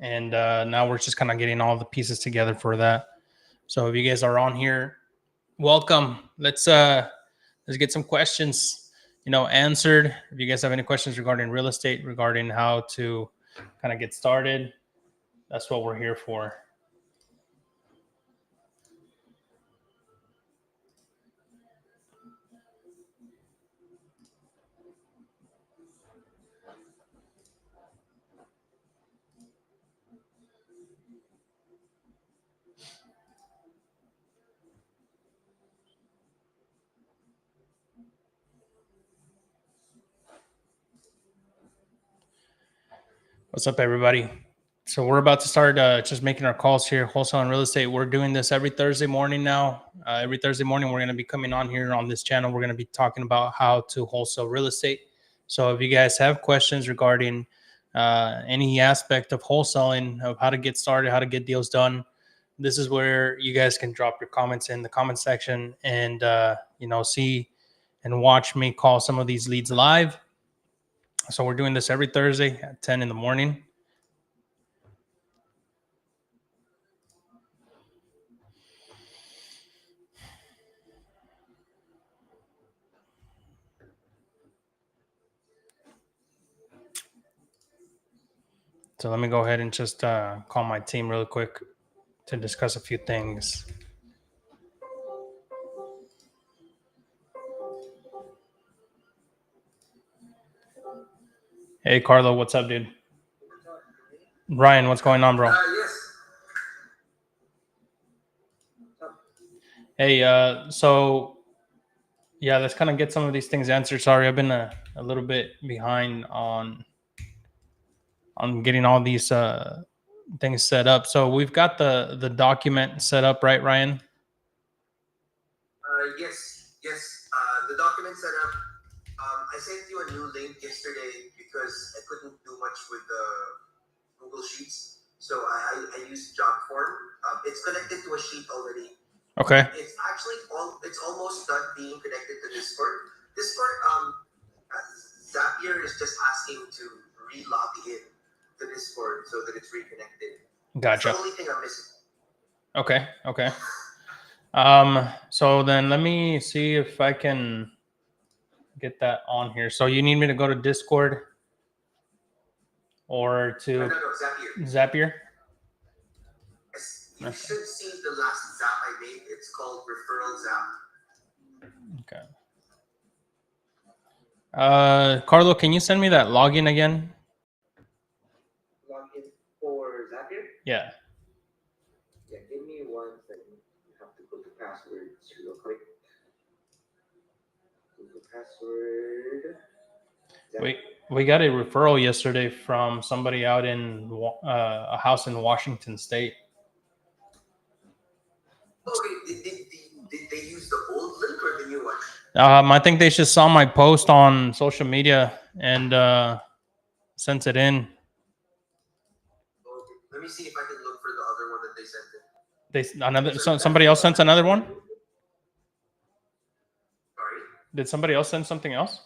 and now we're just kind of getting all the pieces together for that. So if you guys are on here, welcome. Let's get some questions, answered. If you guys have any questions regarding real estate, regarding how to kind of get started, that's what we're here for. What's up, everybody? So we're about to start just making our calls here, wholesale and real estate. We're doing this every Thursday morning now. Every Thursday morning, we're going to be coming on here on this channel. We're going to be talking about how to wholesale real estate. So if you guys have questions regarding any aspect of wholesaling, of how to get started, how to get deals done, this is where you guys can drop your comments in the comment section and, see and watch me call some of these leads live. So we're doing this every Thursday at 10 in the morning. So let me go ahead and just call my team real quick to discuss a few things. Hey, Carlo, what's up, dude? Ryan, what's going on, bro? Yes. Hey, so yeah, let's kind of get some of these things answered. Sorry, I've been a little bit behind on getting all these things set up. So we've got the document set up, right, Ryan? Yes. The document set up. I sent you a new link yesterday because I couldn't do much with the Google Sheets, so I used job form. It's connected to a sheet already. Okay. It's actually it's almost done being connected to Discord. Zapier is just asking to re-log in to Discord so that it's reconnected. Gotcha. That's the only thing I'm missing. Okay. So then let me see if I can get that on here. So you need me to go to Discord or to No, Zapier. Zapier? Yes, you should see the last Zap I made. It's called Referral Zap. Okay. Carlo, can you send me that login again? Login for Zapier? Yeah. Yeah, give me 1 second. You have to go to passwords real quick. Go to password. We got a referral yesterday from somebody out in a house in Washington State. Okay, did they use the old link or the new one? I think they just saw my post on social media and sent it in. Okay, let me see if I can look for the other one that they sent it. Somebody else sent another one? Sorry? Did somebody else send something else?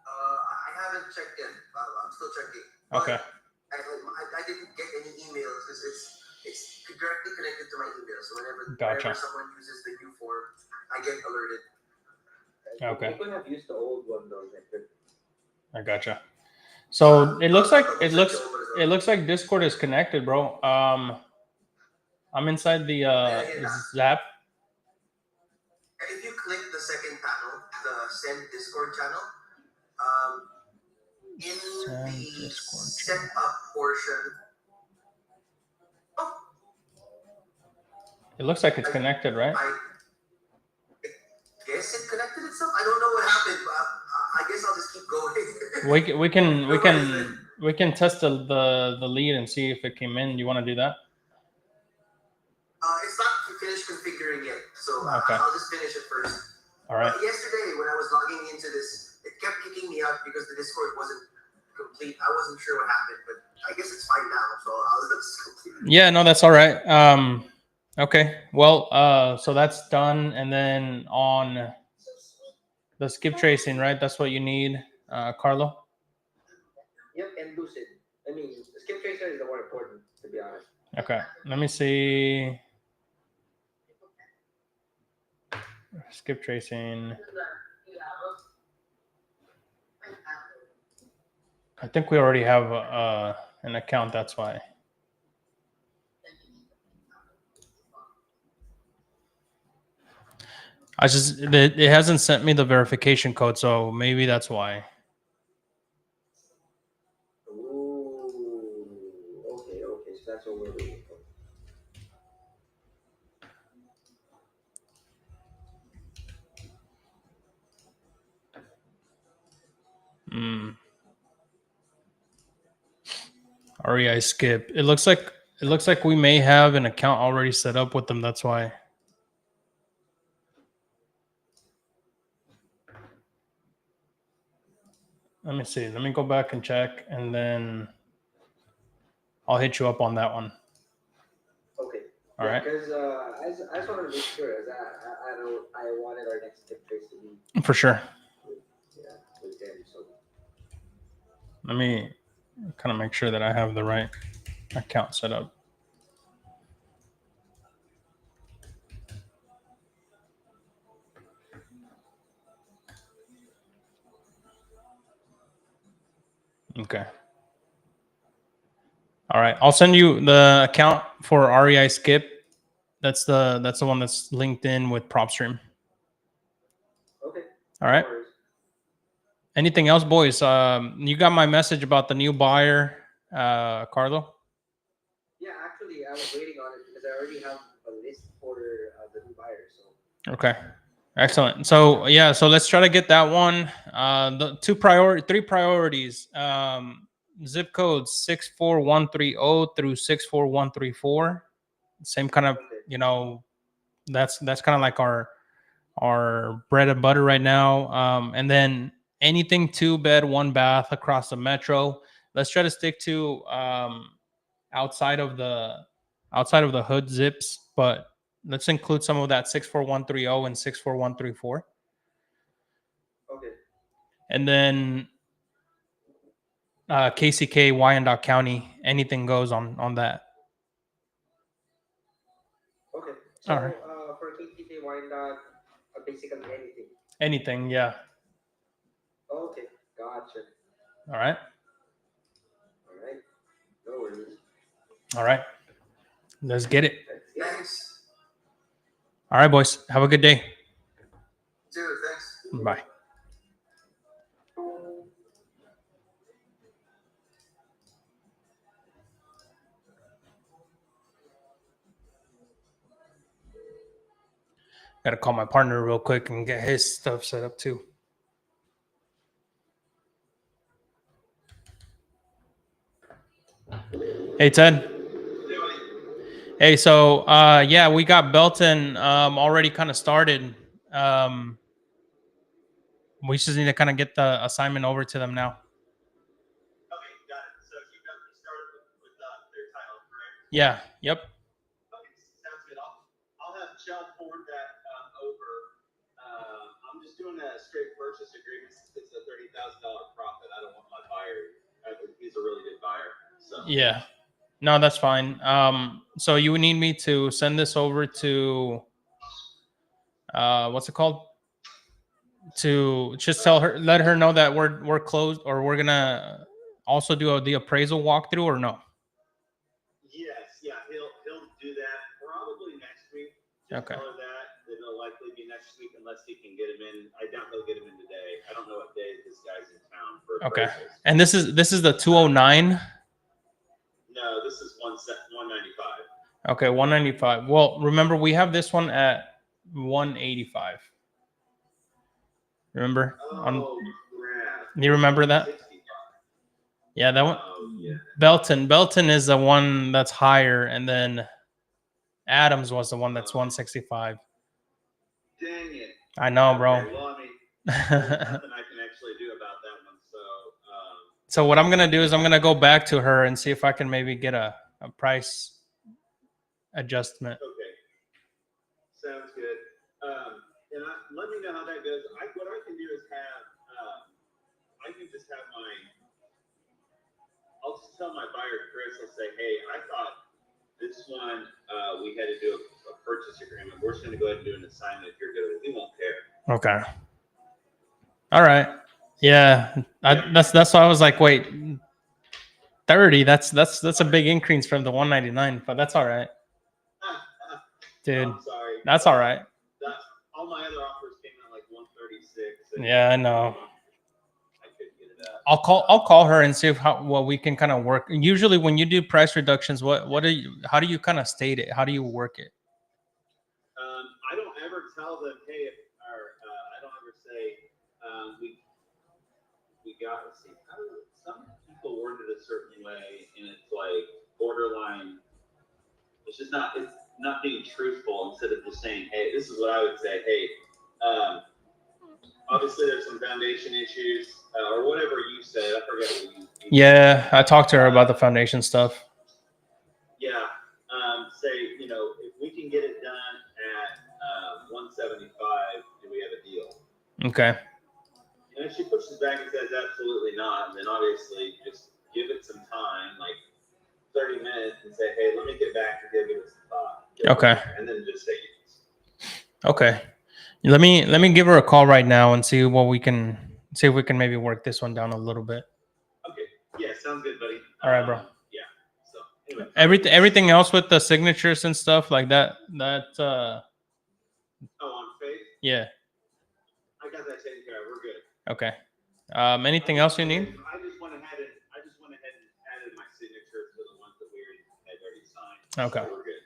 I haven't checked yet. I'm still checking. Okay. I didn't get any emails because it's directly connected to my email. So whenever someone uses the new form, I get alerted. Okay. I could have used the old one though. I gotcha. So it looks like Discord is connected, bro. I'm inside the Zap. If you click the second panel, the Send Discord channel, in the setup portion. Oh. It looks like it's connected, right? I guess it connected itself. I don't know what happened, but I guess I'll just keep going. we can test the lead and see if it came in. You want to do that? It's not finished configuring yet, so okay. I'll just finish it first. All right. Yesterday, when I was logging into this, it kept kicking me out because the Discord wasn't complete. I wasn't sure what happened, but I guess it's fine now, so I'll just complete. Yeah, no, that's all right. Okay, well, so that's done, and then on the skip tracing, right? That's what you need, Carlo? Yep, and Lucid. I mean, skip tracer is the more important, to be honest. Okay, let me see. Skip tracing. I think we already have an account. That's why. It hasn't sent me the verification code, so maybe that's why. Ooh, okay, so that's what we're waiting for. REI skip. It looks like we may have an account already set up with them. That's why. Let me see. Let me go back and check, and then I'll hit you up on that one. Okay. All right. Because I just wanted to make sure, as I wanted our next skip trace to be For sure. with them. So Let me kind of make sure that I have the right account set up. Okay. All right. I'll send you the account for REI skip. That's the one that's linked in with PropStream. okay. All right. Anything else, boys? You got my message about the new buyer, Carlo? Yeah, actually, I was waiting on it because I already have a list for the new buyer. So Okay. Excellent. So yeah, so let's try to get that one. The three priorities. Zip codes 64130 through 64134. Same kind of, that's kind of like our bread and butter right now. And then anything 2-bed, 1-bath across the metro. Let's try to stick to outside of the hood zips, but let's include some of that 64130 and 64134. okay. And then KCK, Wyandotte County, anything goes on that. Okay. So All right. for KTK Wyandotte, basically anything. Anything, yeah. Okay, gotcha. All right. All right. No worries. All right. Let's get it. Thanks. All right, boys. Have a good day. Dude, thanks. Bye. Got to call my partner real quick and get his stuff set up too. Hey, Ted. Hey, so yeah, we got Belton already kind of started. We just need to kind of get the assignment over to them now. Okay, got it. So you got started with their title, correct? Yeah. Yep. Okay, sounds good. I'll have Chell forward that over. I'm just doing a straight purchase agreement since it's a $30,000 profit. I don't want my buyer. He's a really good buyer. So Yeah. No, that's fine. So you would need me to send this over to what's it called? To just let her know that we're closed, or we're gonna also do the appraisal walkthrough, or no? yes, yeah, he'll do that probably next week. Just Okay. tell her that it'll likely be next week unless he can get him in. I doubt he'll get him in today. I don't know what day this guy's in town for Okay. appraisals. And this is the 209. No, this is 195. Okay, 195. Well, remember we have this one at 185. Remember? Oh crap! You remember that? 65. Yeah, that one. Oh yeah. Belton is the one that's higher, and then Adams was the one that's 165. Dang it! I know, bro. Okay, well, I mean, there's nothing I can actually do about that one. So. So what I'm gonna do is I'm gonna go back to her and see if I can maybe get a price adjustment. Okay. Sounds good. And let me know how that goes. What I can do is have, I can just have I'll tell my buyer, Chris, I'll say, hey, I thought this one we had to do a purchase agreement. We're just going to go ahead and do an assignment if you're good. We won't care. Okay. All right. Yeah. That's why I was like, wait, 30. That's a big increase from the 199, but that's all right. Dude, I'm sorry. That's all right. All my other offers came out like 136. Yeah, I know. I couldn't get it up. I'll call her and see if what we can kind of work. Usually, when you do price reductions, how do you kind of state it? How do you work it? I don't ever tell them, hey, I don't ever say we got. Let's see, some people word it a certain way, and it's like borderline. It's just not. It's not being truthful. Instead of just saying, hey, this is what I would say. Hey, obviously there's some foundation issues or whatever you said. I forget what you. Yeah, I talked to her about the foundation stuff. Yeah. Say, if we can get it done at 175, do we have a deal? Okay. And if she pushes back and says absolutely not, then obviously just give it some time, like 30 minutes, and say, hey, let me get back to give it some thought. Okay. And then just say yes. Okay. Let me give her a call right now and see if we can maybe work this one down a little bit. Okay. Yeah, sounds good, buddy. All right, bro. Yeah. So anyway. Everything else with the signatures and stuff like that. On Faith? Yeah. I got that taken care of. We're good. Okay. Anything else you need? I just went ahead and added my signature to the ones that we had already signed. Okay. So we're good.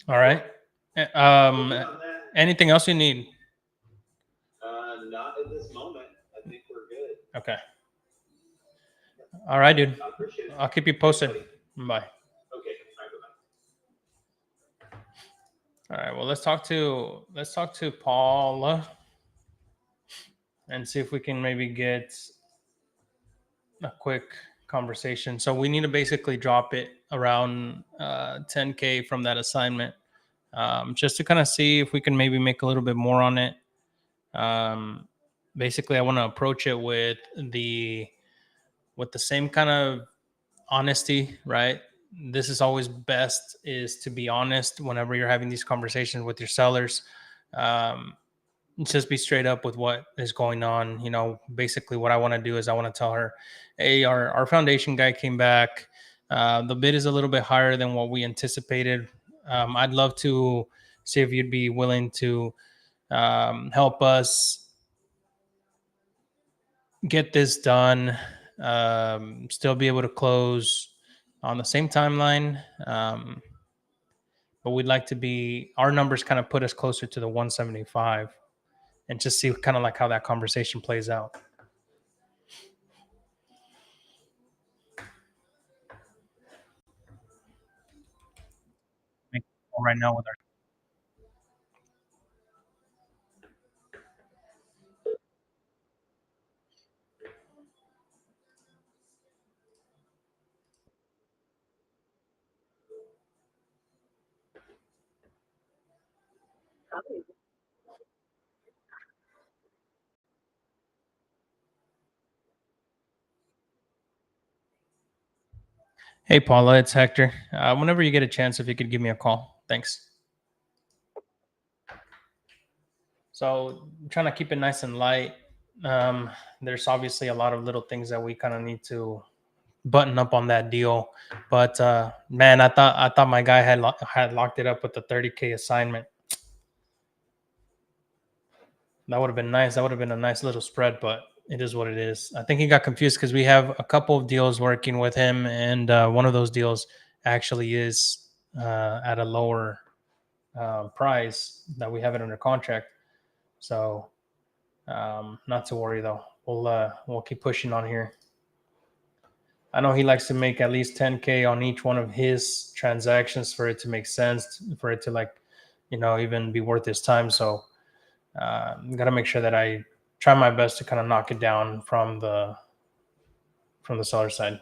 All right. Anything else you need? Not at this moment. I think we're good. Okay. All right, dude. I appreciate it. I'll keep you posted. Bye. Okay. All right. Well, let's talk to Paula and see if we can maybe get a quick conversation. So we need to basically drop it around 10K from that assignment, just to kind of see if we can maybe make a little bit more on it. Basically, I want to approach it with the same kind of honesty, right? This is always best, is to be honest whenever you're having these conversations with your sellers. Just be straight up with what is going on. Basically what I want to do is I want to tell her, hey, our foundation guy came back. The bid is a little bit higher than what we anticipated. I'd love to see if you'd be willing to help us get this done, still be able to close on the same timeline. But we'd like to be, our numbers kind of put us closer to the 175, and just see kind of like how that conversation plays out. Right now with our Hey, Paula, it's Hector. Whenever you get a chance, if you could give me a call. Thanks. So I'm trying to keep it nice and light. There's obviously a lot of little things that we kind of need to button up on that deal. But man, I thought my guy had locked it up with the 30K assignment. That would have been nice. That would have been a nice little spread, but it is what it is. I think he got confused because we have a couple of deals working with him, and one of those deals actually is at a lower price that we have it under contract. So not to worry though. We'll keep pushing on here. I know he likes to make at least 10K on each one of his transactions for it to make sense, for it to even be worth his time. So got to make sure that I try my best to kind of knock it down from the seller side.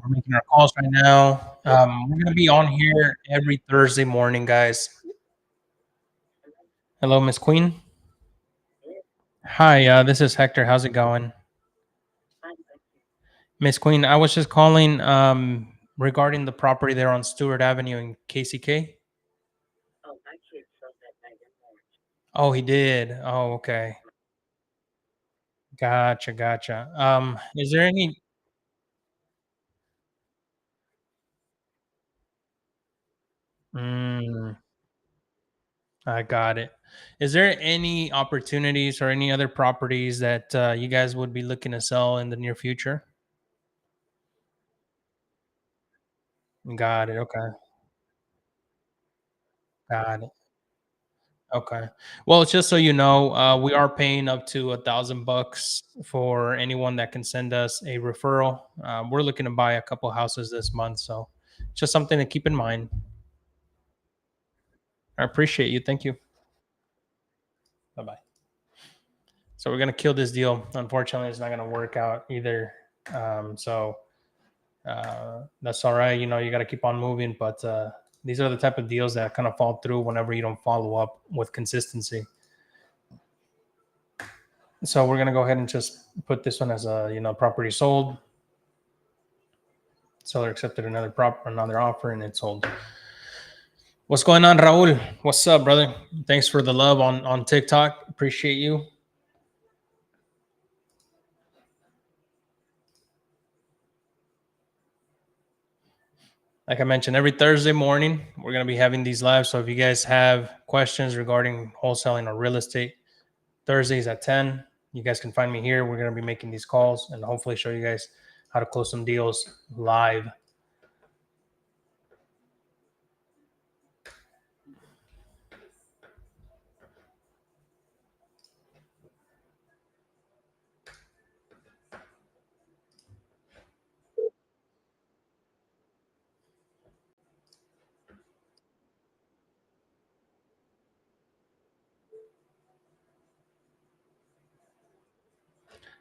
We're making our calls right now. We're gonna be on here every Thursday morning, guys. Hello, Miss Queen. Hi, this is Hector. How's it going, Miss Queen? I was just calling regarding the property there on Stewart Avenue in KCK. Oh, he did. Oh, okay. Gotcha, gotcha. Is there any? Mm, I got it. Is there any opportunities or any other properties that you guys would be looking to sell in the near future? Got it. Okay. Got it. Okay. Well, it's just so you know, we are paying up to $1,000 for anyone that can send us a referral. We're looking to buy a couple houses this month, so just something to keep in mind. I appreciate you. Thank you. Bye bye. So we're gonna kill this deal. Unfortunately, it's not gonna work out either. That's all right. You know, you got to keep on moving. But these are the type of deals that kind of fall through whenever you don't follow up with consistency. So we're gonna go ahead and just put this one as a property sold. Seller accepted another offer, and it's sold. What's going on, Raul? What's up, brother? Thanks for the love on TikTok. Appreciate you. Like I mentioned, every Thursday morning we're gonna be having these lives. So if you guys have questions regarding wholesaling or real estate, Thursdays at 10, you guys can find me here. We're gonna be making these calls and hopefully show you guys how to close some deals live.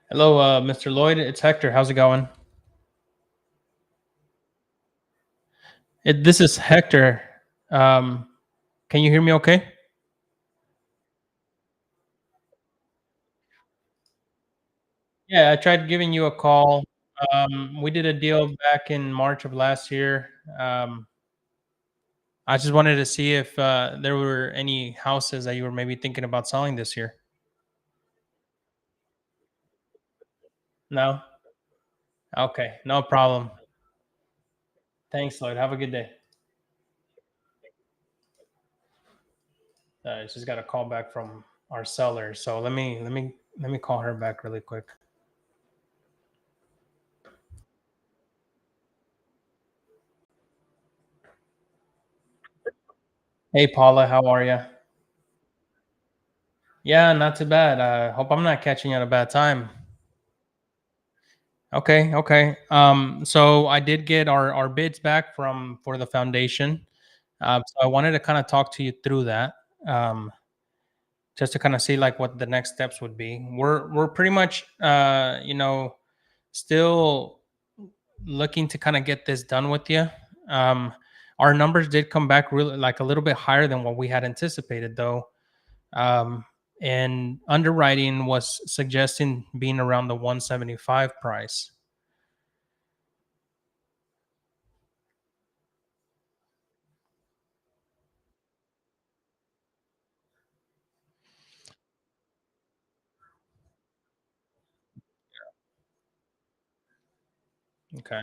Hello, Mr. Lloyd. It's Hector. How's it going? This is Hector. Um, can you hear me okay? Yeah, I tried giving you a call. We did a deal back in March of last year. I just wanted to see if there were any houses that you were maybe thinking about selling this year. No? Okay, no problem. Thanks, Lloyd. Have a good day. I just got a call back from our seller, so let me call her back really quick. Hey, Paula, how are you? Yeah, not too bad. Hope I'm not catching you at a bad time. Okay, okay. So I did get our bids back from for the foundation. So I wanted to kind of talk to you through that, um, just to kind of see like what the next steps would be. We're pretty much, still looking to kind of get this done with you. Um, our numbers did come back really like a little bit higher than what we had anticipated, though. Um, and underwriting was suggesting being around the 175 price. Okay.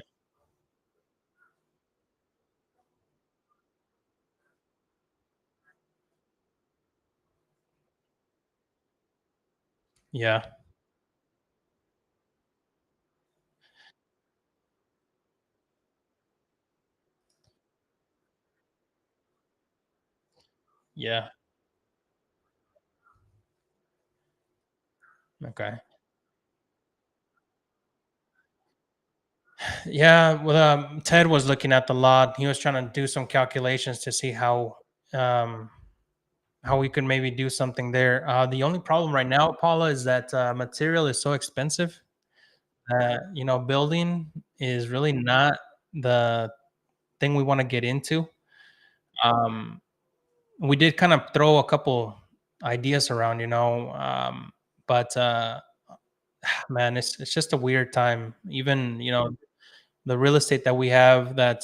Yeah. Yeah. Okay. Yeah. Well, Ted was looking at the lot. He was trying to do some calculations to see um, how we could maybe do something there. The only problem right now, Paula, is that material is so expensive. Building is really not. the thing we want to get into. Um, we did kind of throw a couple ideas around, but man, it's just a weird time. Even the real estate that we have that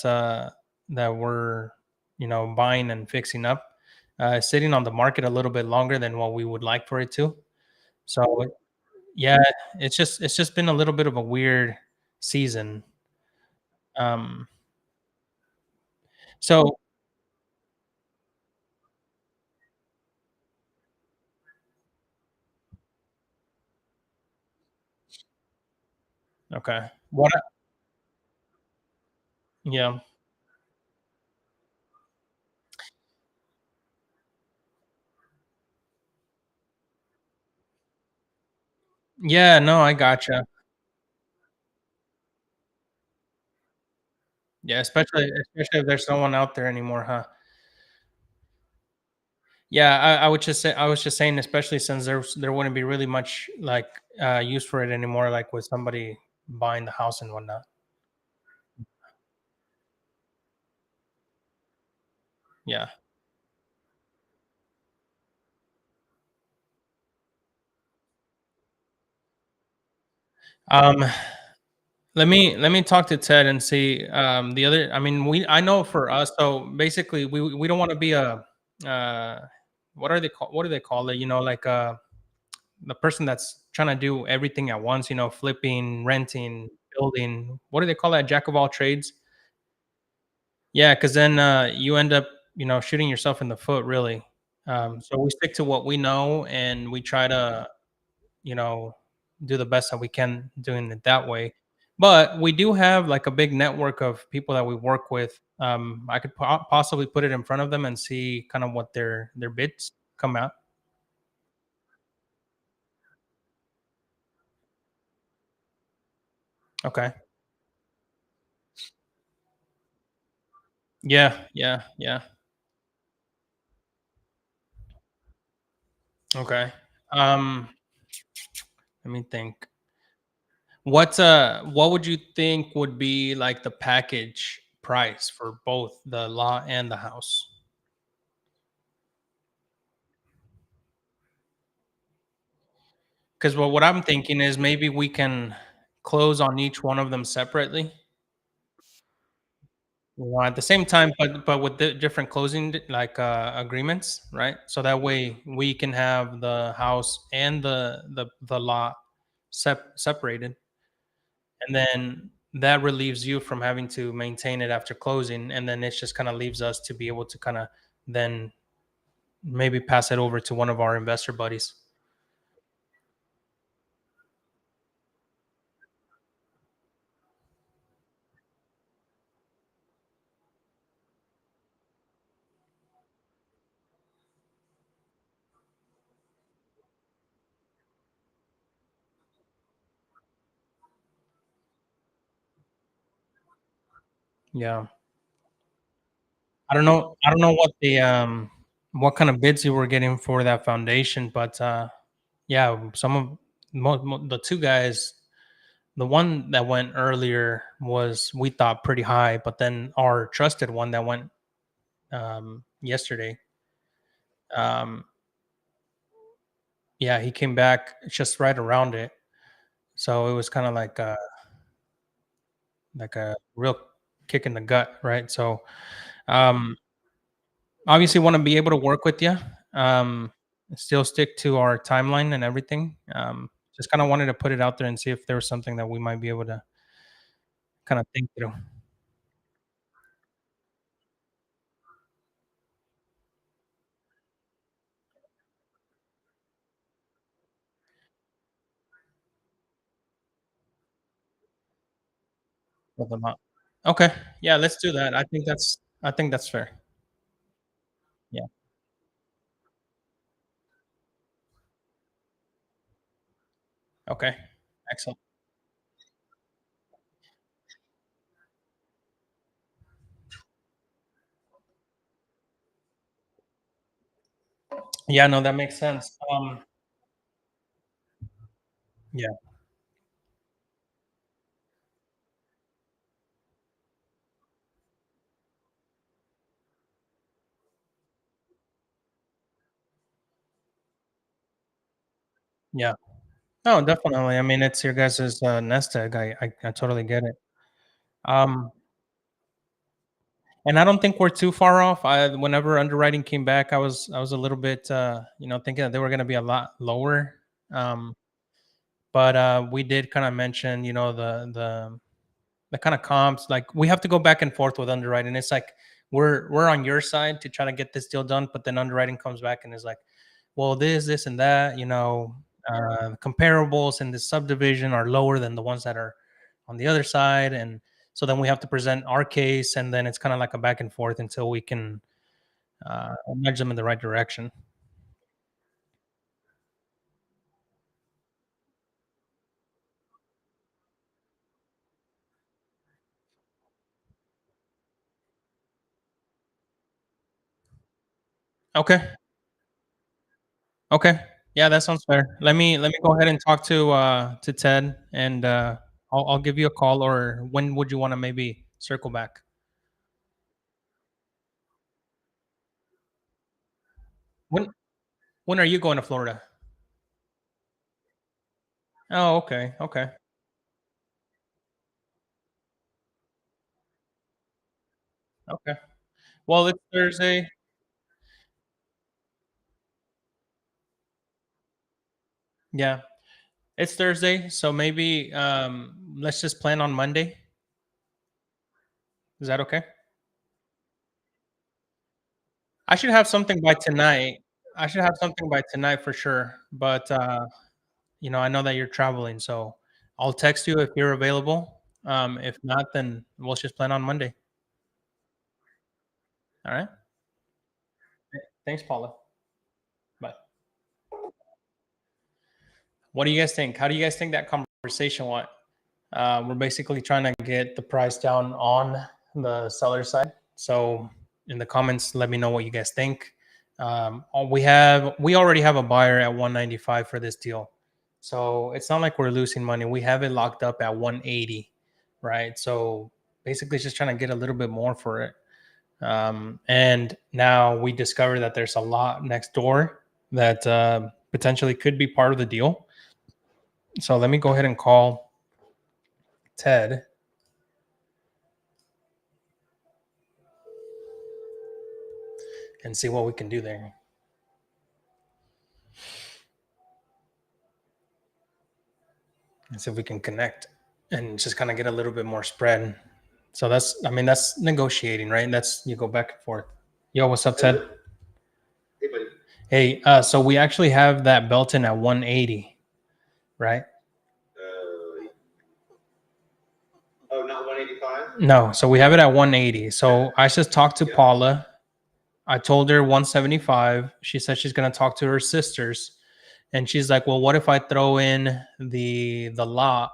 we're buying and fixing up, is sitting on the market a little bit longer than what we would like for it to. So yeah, it's just been a little bit of a weird season. Um, so okay, yeah, yeah, no, I gotcha. Yeah, especially if there's no one out there anymore, huh? Yeah, I was just saying, especially since there wouldn't be really much like use for it anymore, like with somebody buying the house and whatnot. Yeah. Um, let me talk to Ted and see. The other, I mean, I know for us, so basically, we don't want to be a uh, what do they call it? Like the person that's trying to do everything at once. Flipping, renting, building. What do they call that? Jack of all trades. Yeah, because then you end up, shooting yourself in the foot, really. So we stick to what we know, and we try to, you know, do the best that we can doing it that way. But we do have like a big network of people that we work with. I could possibly put it in front of them and see kind of what their bids come out. Okay. Yeah. Yeah. Yeah. Okay. Um, Let me think. What would you think would be like the package price for both the lot and the house? Because what I'm thinking is maybe we can close on each one of them separately, at the same time, but with the different closing like agreements, right? So that way we can have the house and the lot separated, and then that relieves you from having to maintain it after closing, and then it just kind of leaves us to be able to kind of then maybe pass it over to one of our investor buddies. Yeah. I don't know what kind of bids you were getting for that foundation, but yeah, some of the two guys, the one that went earlier was we thought pretty high, but then our trusted one that went yesterday, um yeah, he came back just right around it. So it was kind of like a real kick in the gut, right? So um obviously want to be able to work with you. Still stick to our timeline and everything. Just kind of wanted to put it out there and see if there was something that we might be able to kind of think through with them out. Okay. Yeah, let's do that. I think that's fair. Yeah. Okay. Excellent. Yeah, no, that makes sense. Yeah. Yeah. No, definitely. I mean, it's your guys' nest egg. I totally get it. Um, and I don't think we're too far off. Whenever underwriting came back, I was a little bit thinking that they were going to be a lot lower. Um, but we did kind of mention the kind of comps. Like we have to go back and forth with underwriting. It's like we're on your side to try to get this deal done, but then underwriting comes back and is like, well, this, and that, comparables in this subdivision are lower than the ones that are on the other side. And so then we have to present our case, and then it's kind of like a back and forth until we can nudge them in the right direction. Okay. Okay. Yeah, that sounds fair. Let me go ahead and talk to Ted, and I'll give you a call. Or when would you want to maybe circle back? When when are you going to Florida? Oh, okay. Okay. Okay. Well, it's Thursday. Yeah. It's Thursday, so maybe let's just plan on Monday. Is that okay? I should have something by tonight. I should have something by tonight for sure. But I know that you're traveling, so I'll text you if you're available. If not, then we'll just plan on Monday. All right. Thanks, Paula. Bye. What do you guys think? How do you guys think that conversation went? We're basically trying to get the price down on the seller side. So in the comments, let me know what you guys think. We already have a buyer at 195 for this deal. So it's not like we're losing money. We have it locked up at 180, right? So basically just trying to get a little bit more for it. And now we discover that there's a lot next door that potentially could be part of the deal. So let me go ahead and call Ted and see what we can do there and see if we can connect and just kind of get a little bit more spread. So that's negotiating, right? That's you go back and forth. Yo, what's up, Ted? Hey, buddy. Hey, so we actually have that Belton at 180, right? Oh, not 185? No, so we have it at 180. So I just talked to Paula. I told her 175. She said she's gonna talk to her sisters, and she's like, "Well, what if I throw in the lot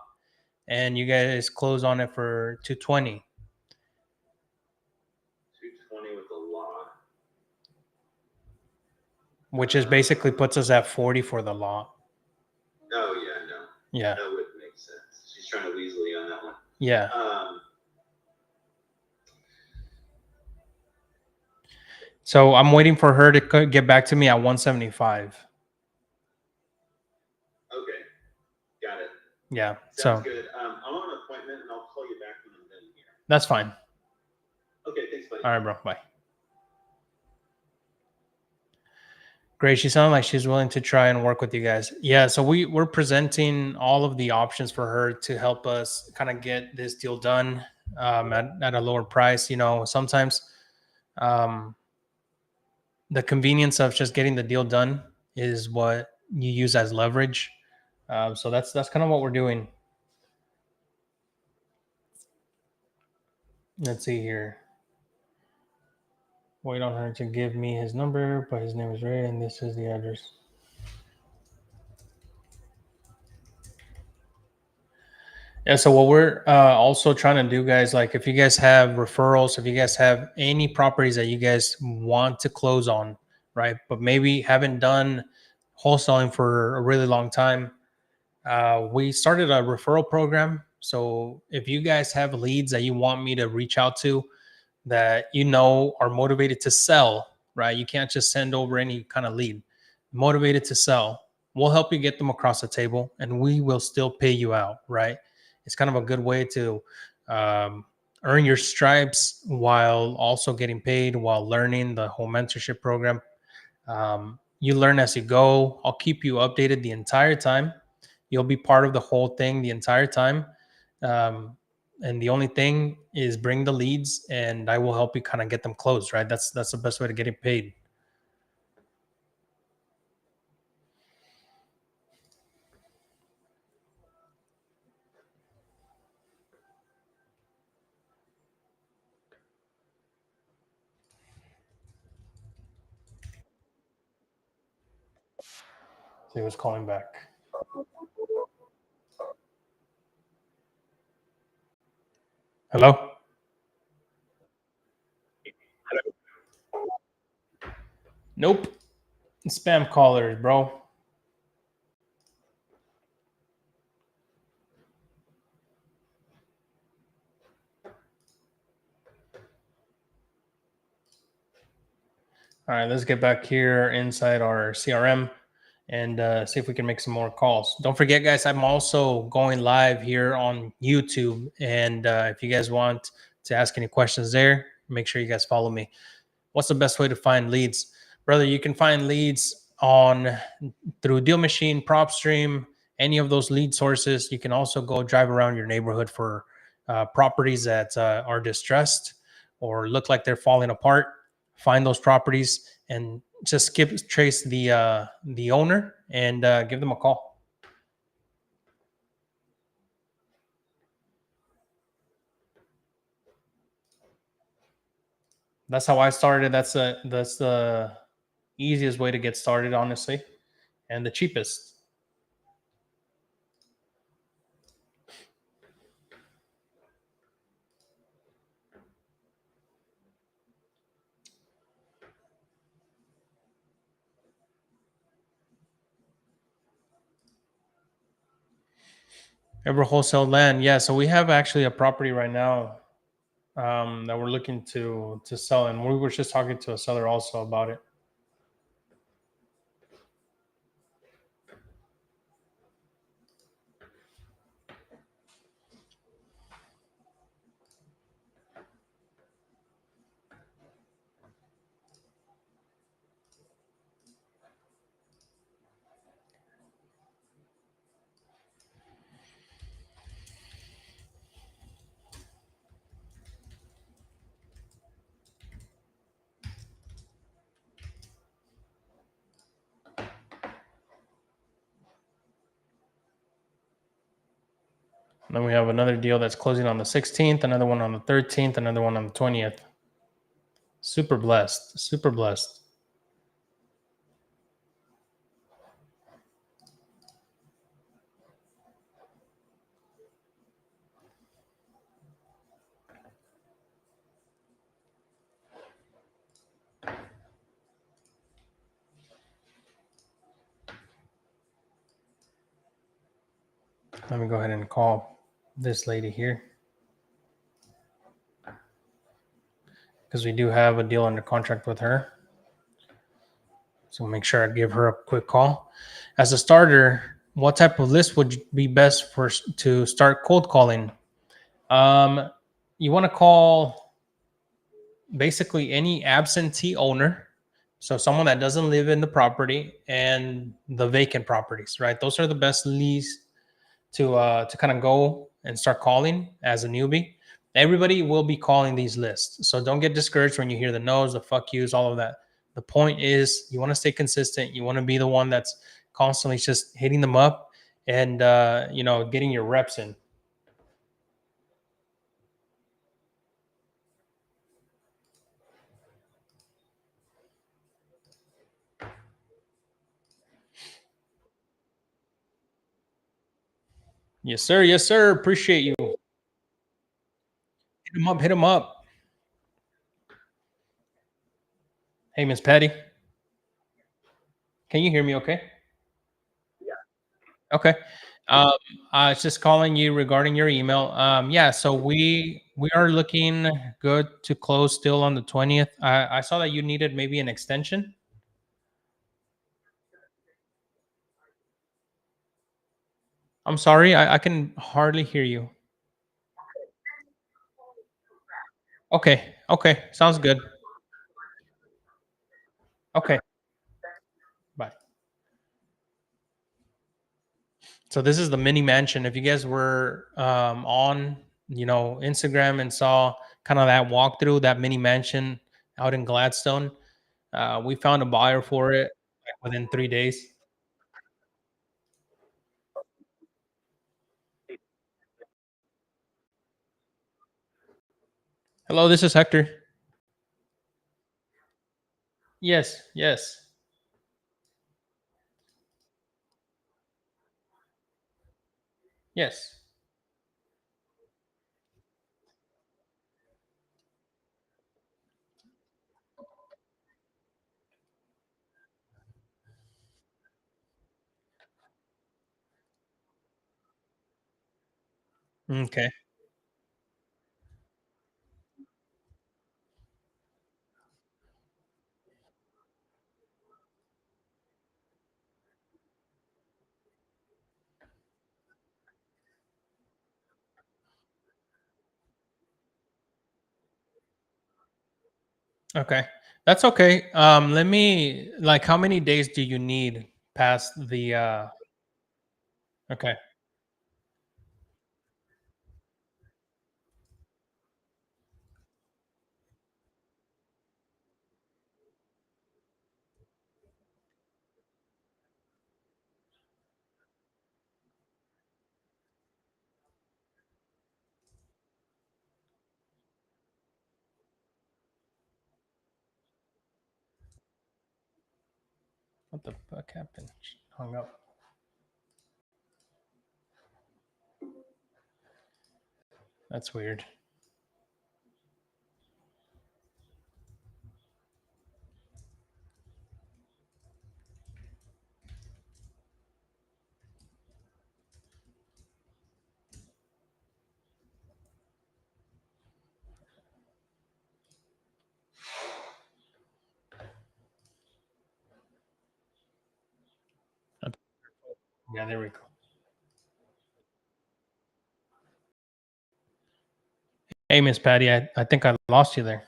and you guys close on it for 220?" 220 with a lot. Which is basically puts us at 40 for the lot. Oh, yeah, no. Yeah. That wouldn't make sense. She's trying to weasel you on that one. Yeah. So I'm waiting for her to get back to me at 175. Okay. Got it. Yeah. Sounds So good. I'm on an appointment, and I'll call you back when I'm done here. that's fine. Okay, thanks, buddy. All right, bro. Bye. Great. She sounded like she's willing to try and work with you guys. Yeah. So we're presenting all of the options for her to help us kind of get this deal done at a lower price. Sometimes um, the convenience of just getting the deal done is what you use as leverage. So that's kind of what we're doing. Let's see here. Wait on her to give me his number, but his name is Ray, and this is the address. Yeah, so what we're also trying to do, guys, like if you guys have referrals, if you guys have any properties that you guys want to close on, right, but maybe haven't done wholesaling for a really long time, we started a referral program. So if you guys have leads that you want me to reach out to that are motivated to sell, right? You can't just send over any kind of lead. Motivated to sell. we'll help you get them across the table, and we will still pay you out, right? It's kind of a good way to um, earn your stripes while also getting paid while learning the whole mentorship program. You learn as you go. I'll keep you updated the entire time. You'll be part of the whole thing the entire time. Um, and the only thing is bring the leads, and I will help you kind of get them closed, right? That's the best way to get it paid. So he was calling back. Hello? Nope. Spam callers, bro. All right, let's get back here inside our CRM and see if we can make some more calls. Don't forget, guys, I'm also going live here on YouTube. And if you guys want to ask any questions there, make sure you guys follow me. What's the best way to find leads? Brother, you can find leads on through Deal Machine, PropStream, any of those lead sources. You can also go drive around your neighborhood for properties that are distressed or look like they're falling apart. Find those properties and just trace the owner and give them a call. That's how I started. That's the easiest way to get started, honestly, and the cheapest. Ever wholesale land? Yeah. So we have actually a property right now that we're looking to sell, and we were just talking to a seller also about it. And then we have another deal that's closing on the 16th, another one on the 13th, another one on the 20th. Super blessed. Super blessed. Let me go ahead and call this lady here, because we do have a deal under contract with her. So make sure I give her a quick call. As a starter, what type of list would be best to start cold calling? You want to call basically any absentee owner, so someone that doesn't live in the property, and the vacant properties, right? Those are the best leads to kind of go and start calling as a newbie. Everybody will be calling these lists, so don't get discouraged when you hear the no's, the fuck yous, all of that. The point is, you want to stay consistent. You want to be the one that's constantly just hitting them up and getting your reps in. Yes, sir. Yes, sir. Appreciate you. Hit him up. Hit him up. Hey, Miss Patty. Can you hear me okay? Yeah. Okay. I was just calling you regarding your email. Yeah, so we are looking good to close still on the 20th. I saw that you needed maybe an extension. I'm sorry, I can hardly hear you. Okay, okay, sounds good. Okay, bye. So this is the mini mansion. If you guys were on, Instagram and saw kind of that walkthrough, that mini mansion out in Gladstone, we found a buyer for it like, within 3 days. Hello, this is Hector. Yes, yes, yes. Okay, okay, that's okay. Let me like, how many days do you need past the? Okay, what the fuck happened? Hung up. That's weird. Yeah, there we go. Hey, Miss Patty, I think I lost you there.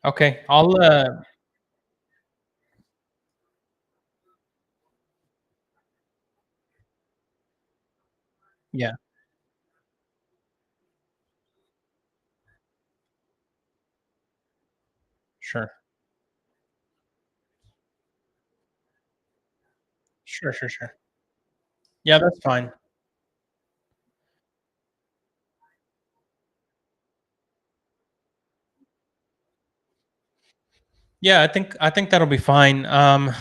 Okay, I'll yeah, sure. Sure, sure, sure. Yeah, that's fine. Yeah, I think that'll be fine. I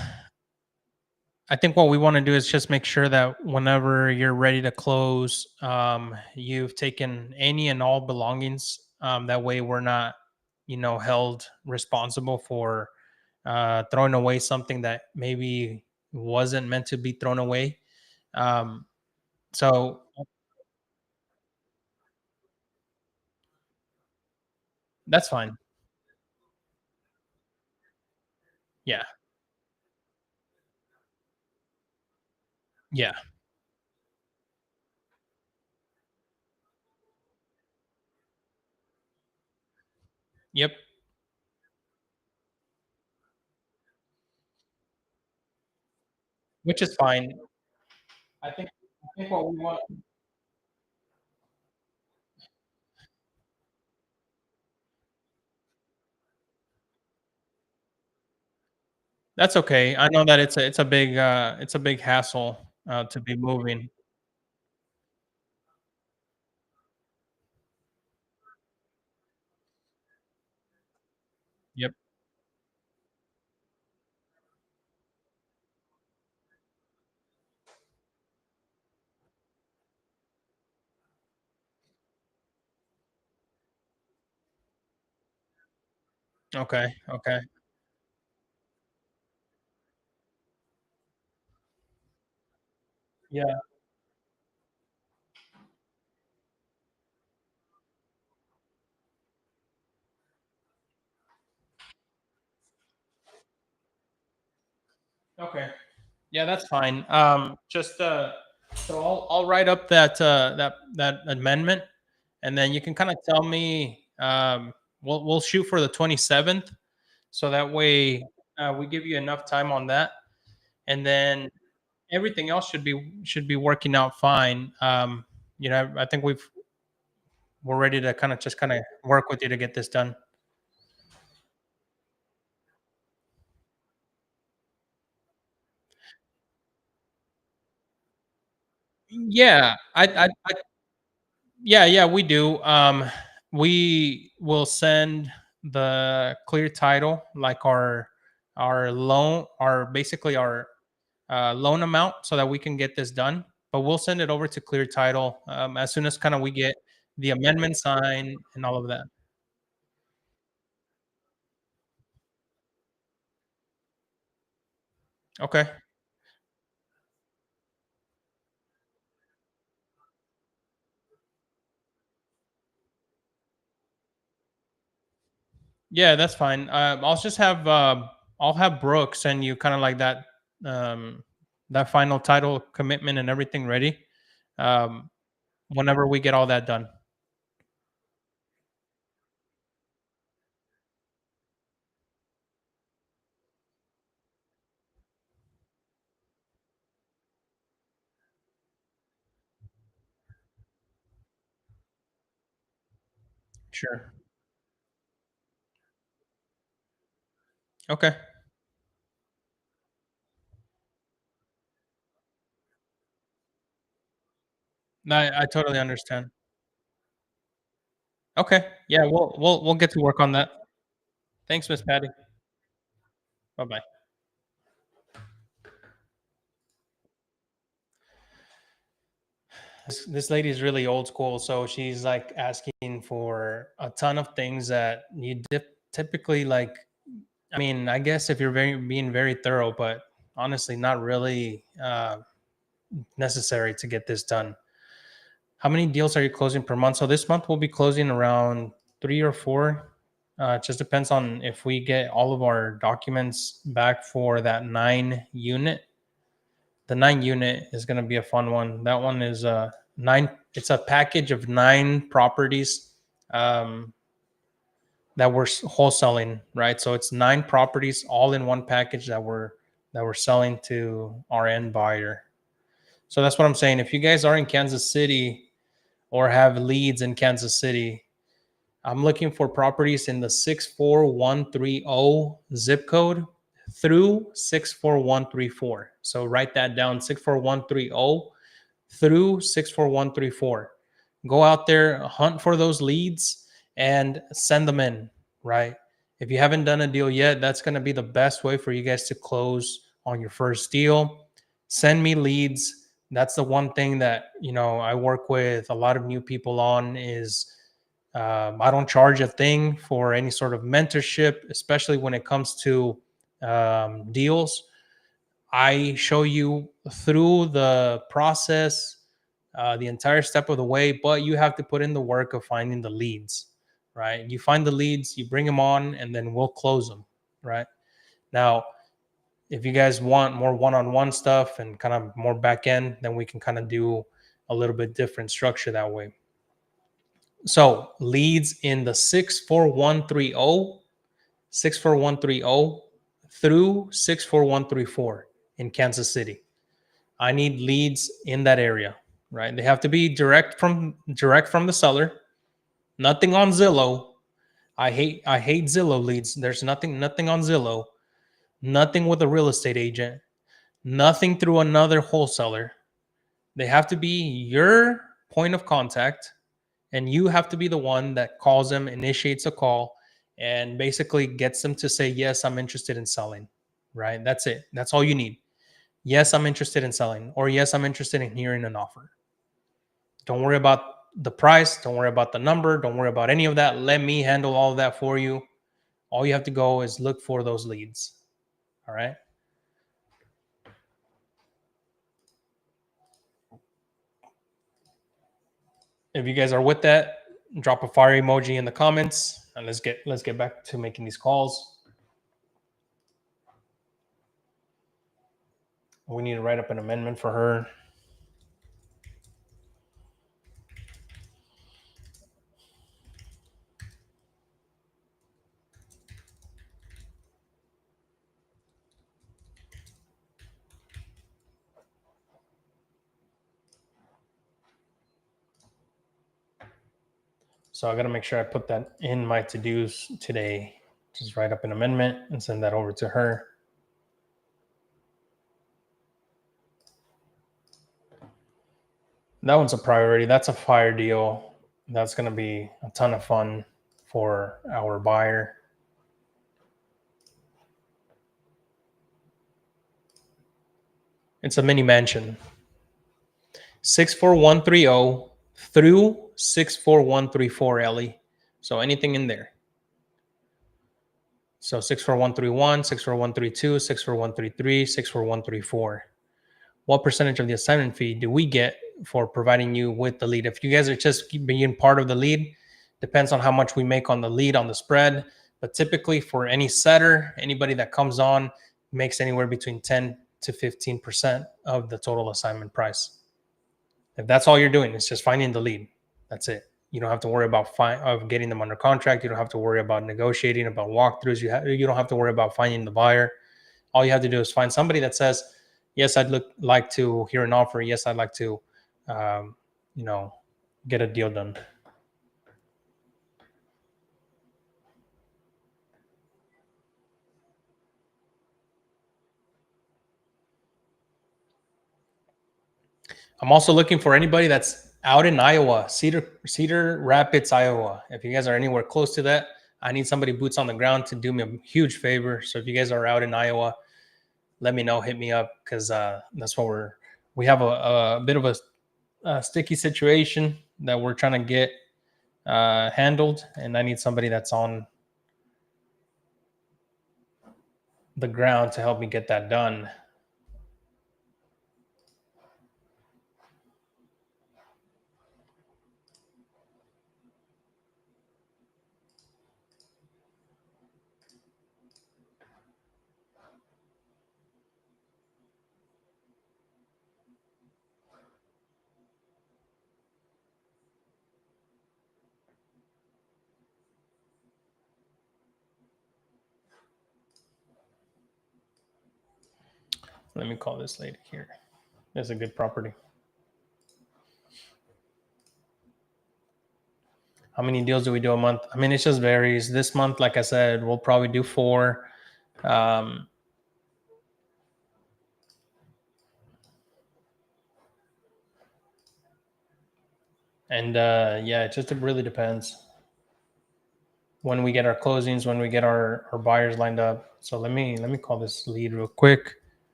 think what we want to do is just make sure that whenever you're ready to close, you've taken any and all belongings. That way, we're not, held responsible for throwing away something that maybe wasn't meant to be thrown away. Um, so that's fine. Yeah, yeah, yep. Which is fine. I think what we want. That's okay. I know that it's a big hassle to be moving. Yep. Okay. Okay. Yeah. Okay. Yeah, that's fine. Just so I'll write up that amendment, and then you can kind of tell me. We'll shoot for the 27th, so that way we give you enough time on that, and then everything else should be working out fine. I think we're ready to kind of work with you to get this done. Yeah, yeah, we do. We will send the clear title, like our loan, our basically our loan amount, so that we can get this done. But we'll send it over to clear title as soon as kind of we get the amendment signed and all of that. Okay. Yeah, that's fine. I'll have Brooke send you kind of like um, that final title commitment and everything ready. Um, whenever we get all that done. Sure. Okay. No, I totally understand. Okay. Yeah, we'll get to work on that. Thanks, Miss Patty. Bye bye. This lady is really old school, so she's like asking for a ton of things that you typically like. I mean, I guess if you're being very thorough, but honestly, not really necessary to get this done. How many deals are you closing per month? So this month we'll be closing around 3 or 4. It just depends on if we get all of our documents back for that 9 unit. The 9 unit is going to be a fun one. That one is nine. It's a package of 9 properties um, that we're wholesaling, right? So it's 9 properties all in one package that we're selling to our end buyer. So that's what I'm saying. If you guys are in Kansas City or have leads in Kansas City, I'm looking for properties in the 64130 zip code through 64134. So write that down, 64130 through 64134. Go out there, hunt for those leads and send them in, right? If you haven't done a deal yet, that's going to be the best way for you guys to close on your first deal. Send me leads. That's the one thing that, I work with a lot of new people on is I don't charge a thing for any sort of mentorship, especially when it comes to deals. I show you through the process, the entire step of the way, but you have to put in the work of finding the leads, right? You find the leads, you bring them on, and then we'll close them, right? Now, if you guys want more one-on-one stuff and kind of more back end, then we can kind of do a little bit different structure that way. So leads in the 64130, 64130 through 64134 in Kansas City. I need leads in that area, right? They have to be direct from the seller. Nothing on Zillow. I hate Zillow leads. There's nothing on Zillow. Nothing with a real estate agent. Nothing through another wholesaler. They have to be your point of contact, and you have to be the one that calls them, initiates a call, and basically gets them to say, yes, I'm interested in selling, right? That's it. That's all you need. Yes, I'm interested in selling, or yes, I'm interested in hearing an offer. Don't worry about the price. Don't worry about the number. Don't worry about any of that. Let me handle all of that for you. All you have to go is look for those leads. All right. If you guys are with that, drop a fire emoji in the comments, and let's get back to making these calls. We need to write up an amendment for her. So I got to make sure I put that in my to-dos today. Just write up an amendment and send that over to her. That one's a priority. That's a fire deal. That's going to be a ton of fun for our buyer. It's a mini mansion. 64130 through 64134, Ellie. So anything in there. So 64131, 64132, 64133, 64134. What percentage of the assignment fee do we get for providing you with the lead? If you guys are just being part of the lead, depends on how much we make on the lead on the spread. But typically for any setter, anybody that comes on makes anywhere between 10 to 15% of the total assignment price. If that's all you're doing, it's just finding the lead. That's it. You don't have to worry about getting them under contract. You don't have to worry about negotiating, about walkthroughs. You don't have to worry about finding the buyer. All you have to do is find somebody that says, yes, I'd like to hear an offer. Yes, I'd like to, get a deal done. I'm also looking for anybody that's out in Iowa, Cedar Rapids, Iowa. If you guys are anywhere close to that, I need somebody boots on the ground to do me a huge favor. So if you guys are out in Iowa, let me know, hit me up, because that's what we have a bit of a sticky situation that we're trying to get handled, and I need somebody that's on the ground to help me get that done. Let me call this lady here. It's a good property. How many deals do we do a month? I mean, it just varies. This month, like I said, we'll probably do 4. Yeah, it just really depends when we get our closings, when we get our buyers lined up. So let me call this lead real quick.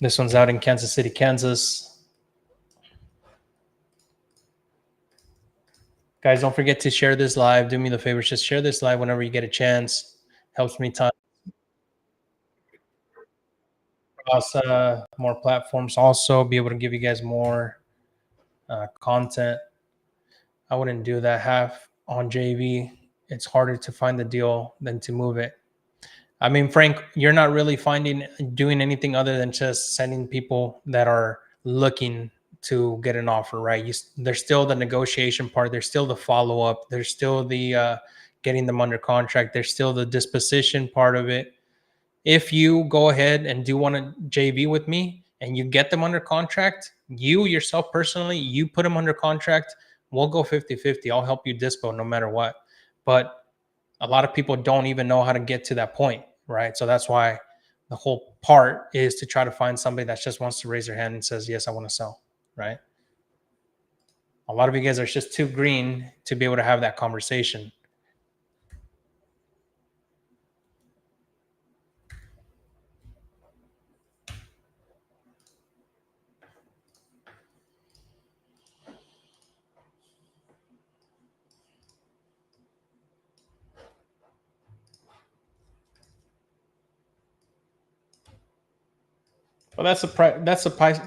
This one's out in Kansas City, Kansas. Guys, don't forget to share this live. Do me the favor, just share this live whenever you get a chance. Helps me ton. Across more platforms, also be able to give you guys more content. I wouldn't do that half on JV. It's harder to find the deal than to move it. I mean, Frank, you're not really doing anything other than just sending people that are looking to get an offer, right? There's still the negotiation part. There's still the follow-up. There's still the getting them under contract. There's still the disposition part of it. If you go ahead and do want to JV with me and you get them under contract, you yourself personally, you put them under contract, we'll go 50-50. I'll help you dispo no matter what. But a lot of people don't even know how to get to that point, right? So that's why the whole part is to try to find somebody that just wants to raise their hand and says, yes, I want to sell, right? A lot of you guys are just too green to be able to have that conversation. Well, that's the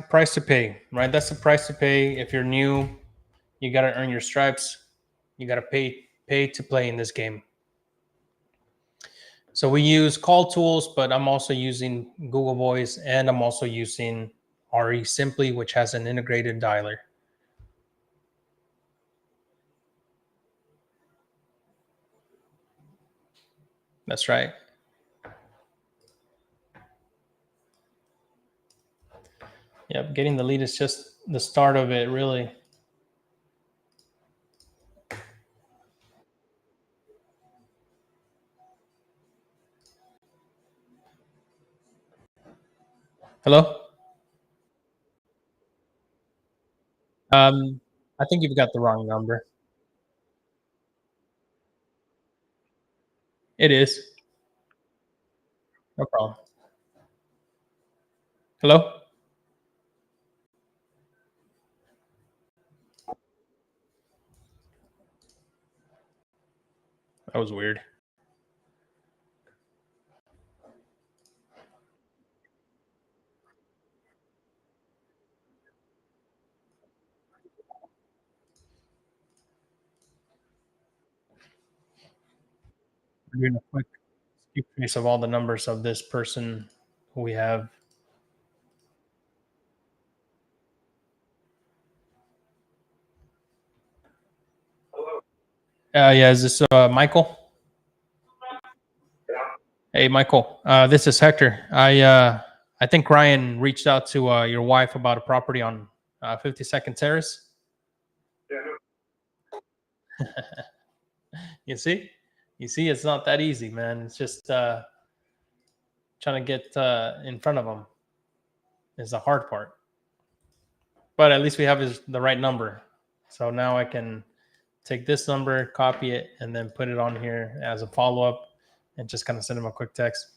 price to pay, right? That's the price to pay. If you're new, you got to earn your stripes. You got to pay to play in this game. So we use call tools, but I'm also using Google Voice, and I'm also using RE Simply, which has an integrated dialer. That's right. Yep, getting the lead is just the start of it, really. Hello? I think you've got the wrong number. It is. No problem. Hello? That was weird. We're doing a quick skip trace of all the numbers of this person who we have. Yeah, is this Michael? Hey, Michael. This is Hector. I think Ryan reached out to your wife about a property on 52nd Terrace. You see, it's not that easy, man. It's just trying to get in front of them is the hard part. But at least we have the right number. So now I can take this number, copy it, and then put it on here as a follow-up and just kind of send him a quick text.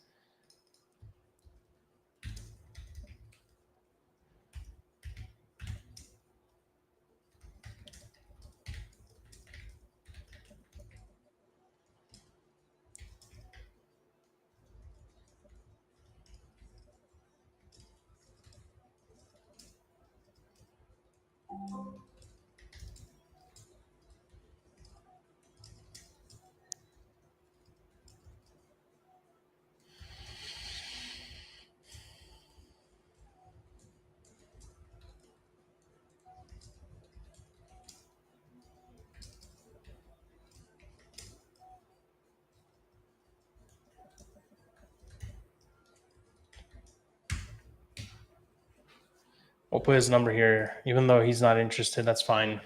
We'll put his number here, even though he's not interested. That's fine.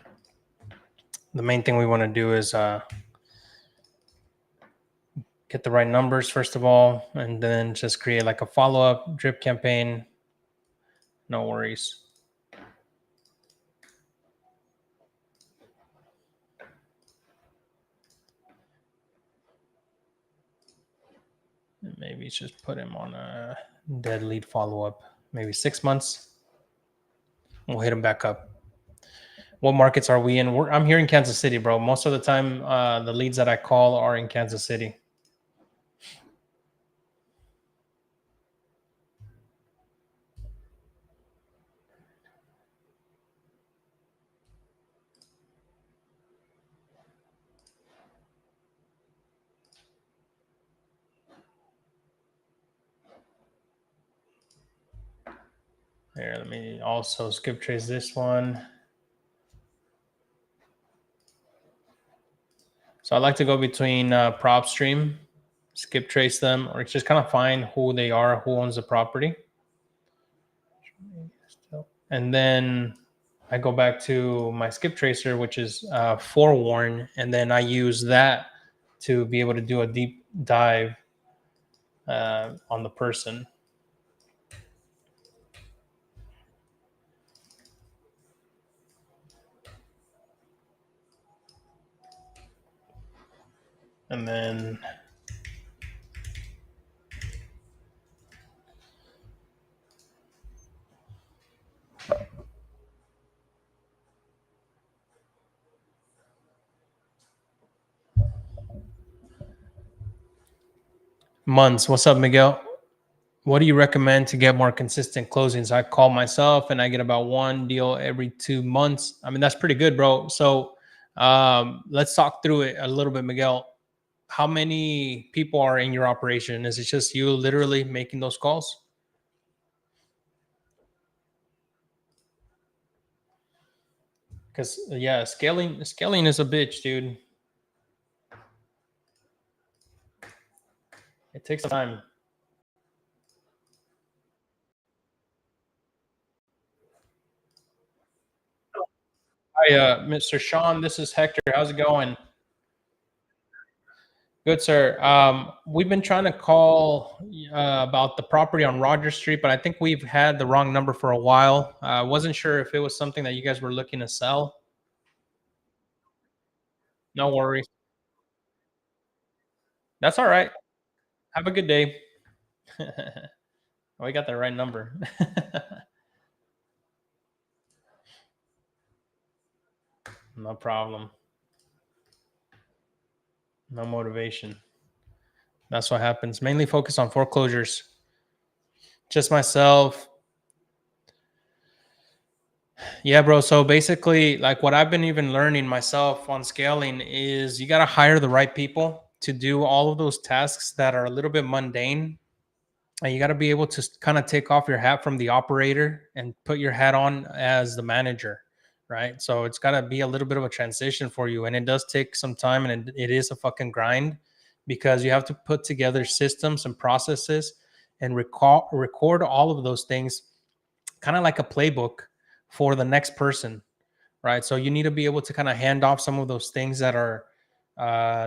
The main thing we want to do is get the right numbers first of all, and then just create like a follow-up drip campaign. No worries. Maybe just put him on a dead lead follow-up. Maybe 6 months. We'll hit him back up. What markets are we in? I'm here in Kansas City, bro. Most of the time, the leads that I call are in Kansas City. Here, let me also skip trace this one. So I like to go between prop stream, skip trace them, or just kind of find who they are, who owns the property. And then I go back to my skip tracer, which is forewarn, and then I use that to be able to do a deep dive on the person. And then months. What's up, Miguel? What do you recommend to get more consistent closings? I call myself and I get about one deal every 2 months. I mean, that's pretty good, bro. So let's talk through it a little bit, Miguel. how many people are in your operation? Is it just you literally making those calls? Because yeah, scaling is a bitch, dude. It takes time. Hi, Mr. Sean. This is Hector. How's it going? Good, sir. We've been trying to call about the property on Rogers Street, but I think we've had the wrong number for a while. I wasn't sure if it was something that you guys were looking to sell. No worries. That's all right. Have a good day. We got the right number. No problem. No motivation. That's what happens. Mainly focus on foreclosures. Just myself. Yeah, bro. So basically, like what I've been even learning myself on scaling is you got to hire the right people to do all of those tasks that are a little bit mundane. And you got to be able to kind of take off your hat from the operator and put your hat on as the manager, right? So it's got to be a little bit of a transition for you. And it does take some time, and it is a fucking grind because you have to put together systems and processes and record all of those things, kind of like a playbook for the next person, right? So you need to be able to kind of hand off some of those things that are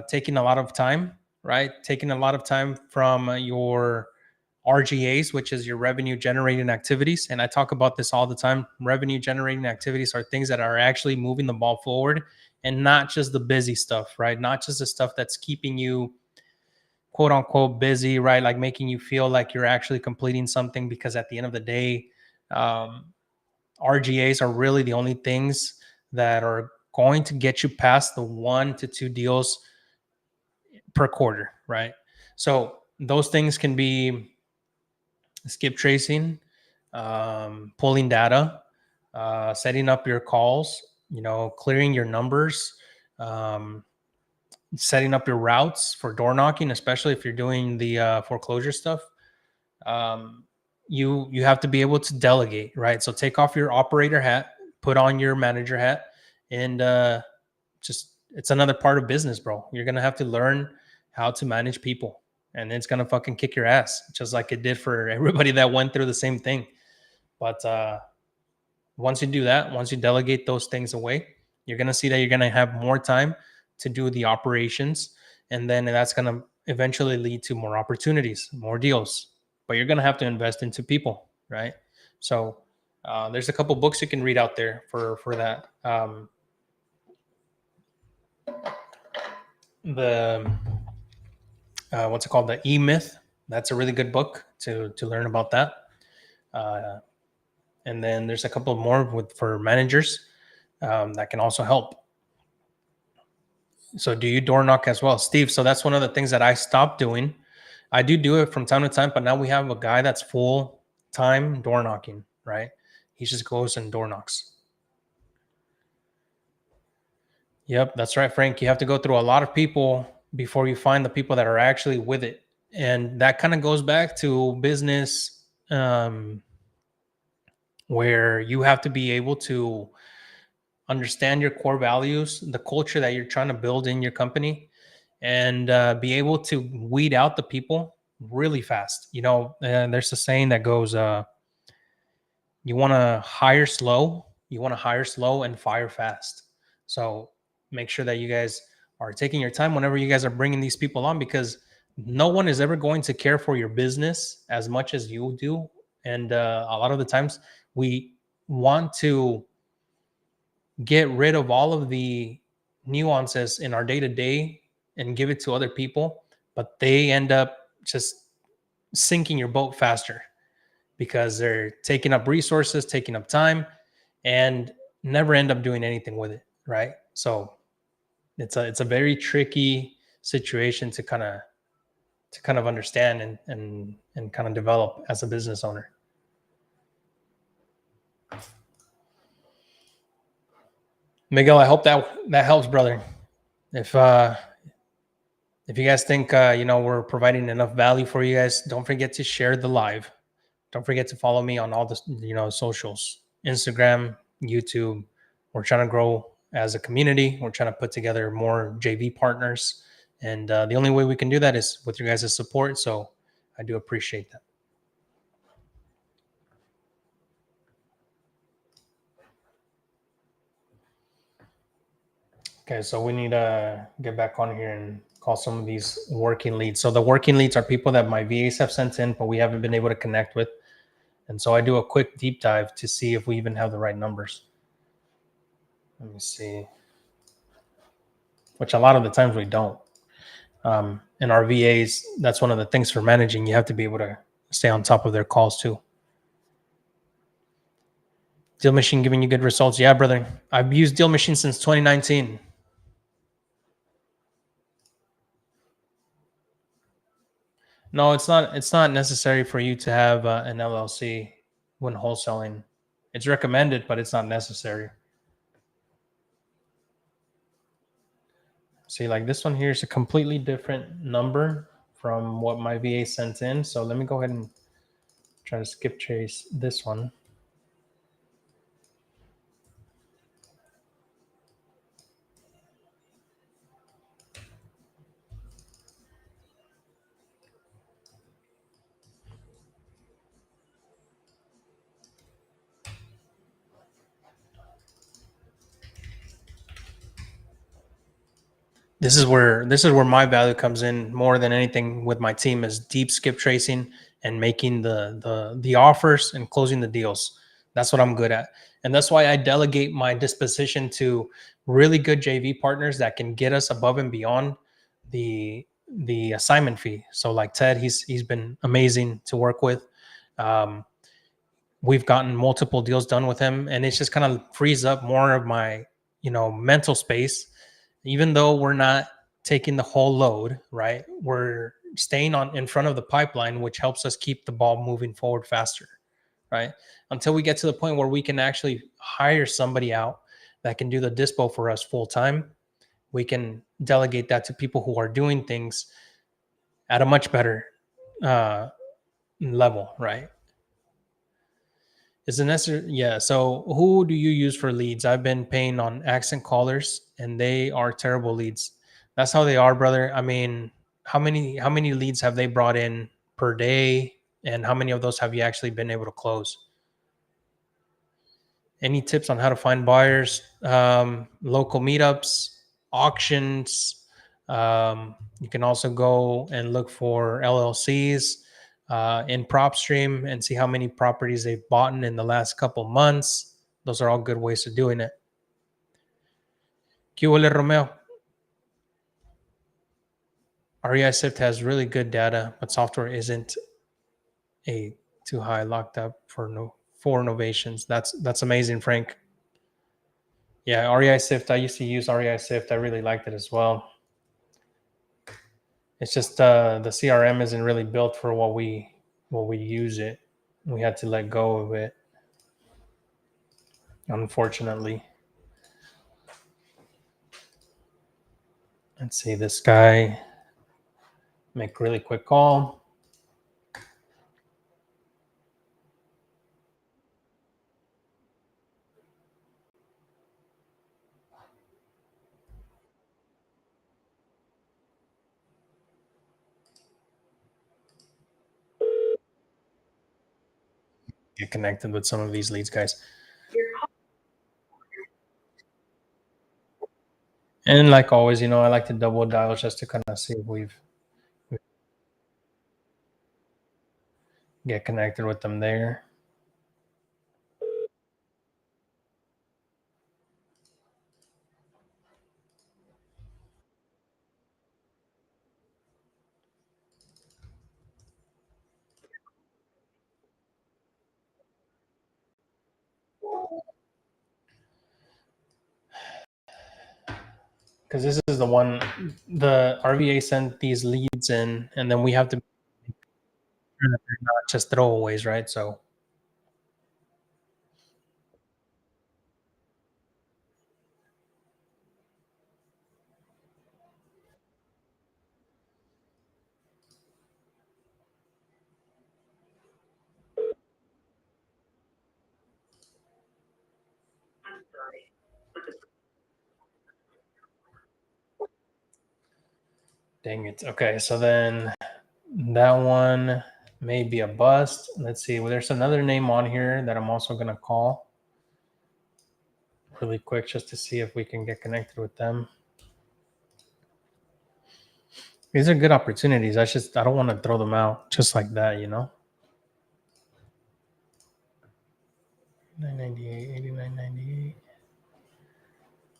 taking a lot of time, right? Taking a lot of time from your RGAs, which is your revenue generating activities. And I talk about this all the time. Revenue generating activities are things that are actually moving the ball forward and not just the busy stuff, right? Not just the stuff that's keeping you quote unquote busy, right? Like making you feel like you're actually completing something, because at the end of the day, RGAs are really the only things that are going to get you past the 1 to 2 deals per quarter, right? So those things can be skip tracing, pulling data, setting up your calls, clearing your numbers, um, setting up your routes for door knocking, especially if you're doing the foreclosure stuff. Um, you have to be able to delegate, right? So take off your operator hat, put on your manager hat, and just it's another part of business, bro. You're gonna have to learn how to manage people, and it's gonna fucking kick your ass, just like it did for everybody that went through the same thing. But once you do that, once you delegate those things away, you're gonna see that you're gonna have more time to do the operations, and then that's gonna eventually lead to more opportunities, more deals. But you're gonna have to invest into people, right? So there's a couple books you can read out there for that. The what's it called? The E Myth. That's a really good book to learn about that. And then there's a couple more for managers that can also help. So do you door knock as well, Steve? So that's one of the things that I stopped doing. I do it from time to time, but now we have a guy that's full time door knocking, right? He just goes and door knocks. Yep, that's right, Frank. You have to go through a lot of people before you find the people that are actually with it. And that kind of goes back to business, where you have to be able to understand your core values, the culture that you're trying to build in your company, and be able to weed out the people really fast. There's a saying that goes, you want to hire slow, and fire fast. So make sure that you guys are taking your time whenever you guys are bringing these people on, because no one is ever going to care for your business as much as you do. And a lot of the times we want to get rid of all of the nuances in our day to day and give it to other people, but they end up just sinking your boat faster because they're taking up resources, taking up time, and never end up doing anything with it, right? So it's a very tricky situation to kind of understand and kind of develop as a business owner. Miguel, I hope that helps, brother. If If you guys think we're providing enough value for you guys, don't forget to share the live. Don't forget to follow me on all the socials, Instagram, YouTube. We're trying to grow as a community. We're trying to put together more JV partners, and the only way we can do that is with your guys' support. So I do appreciate that. Okay, so we need to get back on here and call some of these working leads. So the working leads are people that my VAs have sent in, but we haven't been able to connect with. And so I do a quick deep dive to see if we even have the right numbers. Let me see. Which a lot of the times we don't. In our VAs, that's one of the things for managing. You have to be able to stay on top of their calls too. Deal Machine giving you good results. Yeah, brother. I've used Deal Machine since 2019. No, it's not. It's not necessary for you to have an LLC when wholesaling. It's recommended, but it's not necessary. See, like this one here is a completely different number from what my VA sent in. So let me go ahead and try to skip trace this one. This is where my value comes in more than anything with my team is deep skip tracing and making the offers and closing the deals. That's what I'm good at. And that's why I delegate my disposition to really good JV partners that can get us above and beyond the assignment fee. So like Ted, he's been amazing to work with. We've gotten multiple deals done with him, and it's just kind of frees up more of my mental space. Even though we're not taking the whole load, right? We're staying on in front of the pipeline, which helps us keep the ball moving forward faster, right? Until we get to the point where we can actually hire somebody out that can do the dispo for us full time, we can delegate that to people who are doing things at a much better level, right? Is it necessary? Yeah. So who do you use for leads? I've been paying on accent callers, and they are terrible leads. That's how they are, brother. I mean, how many leads have they brought in per day, and how many of those have you actually been able to close? Any tips on how to find buyers? Local meetups, auctions. You can also go and look for LLCs in PropStream and see how many properties they've bought in the last couple months. Those are all good ways of doing it. ¿Qué huele, Romeo? REI Sift has really good data, but software isn't a too high locked up for innovations. That's amazing, Frank. Yeah, REI Sift. I used to use REI Sift. I really liked it as well. It's just the CRM isn't really built for what we use it. We had to let go of it, unfortunately. Let's see this guy. Make really quick call. Get connected with some of these leads, guys. And like always, I like to double dial just to kind of see if we get connected with them there. Because this is the one the RVA sent these leads in, and then we have to sure that they're not just throwaways, right? So Dang it. Okay, so then that one may be a bust. Let's see. Well, there's another name on here that I'm also gonna call really quick just to see if we can get connected with them. These are good opportunities. I don't want to throw them out just like that, you know. 998, 8998.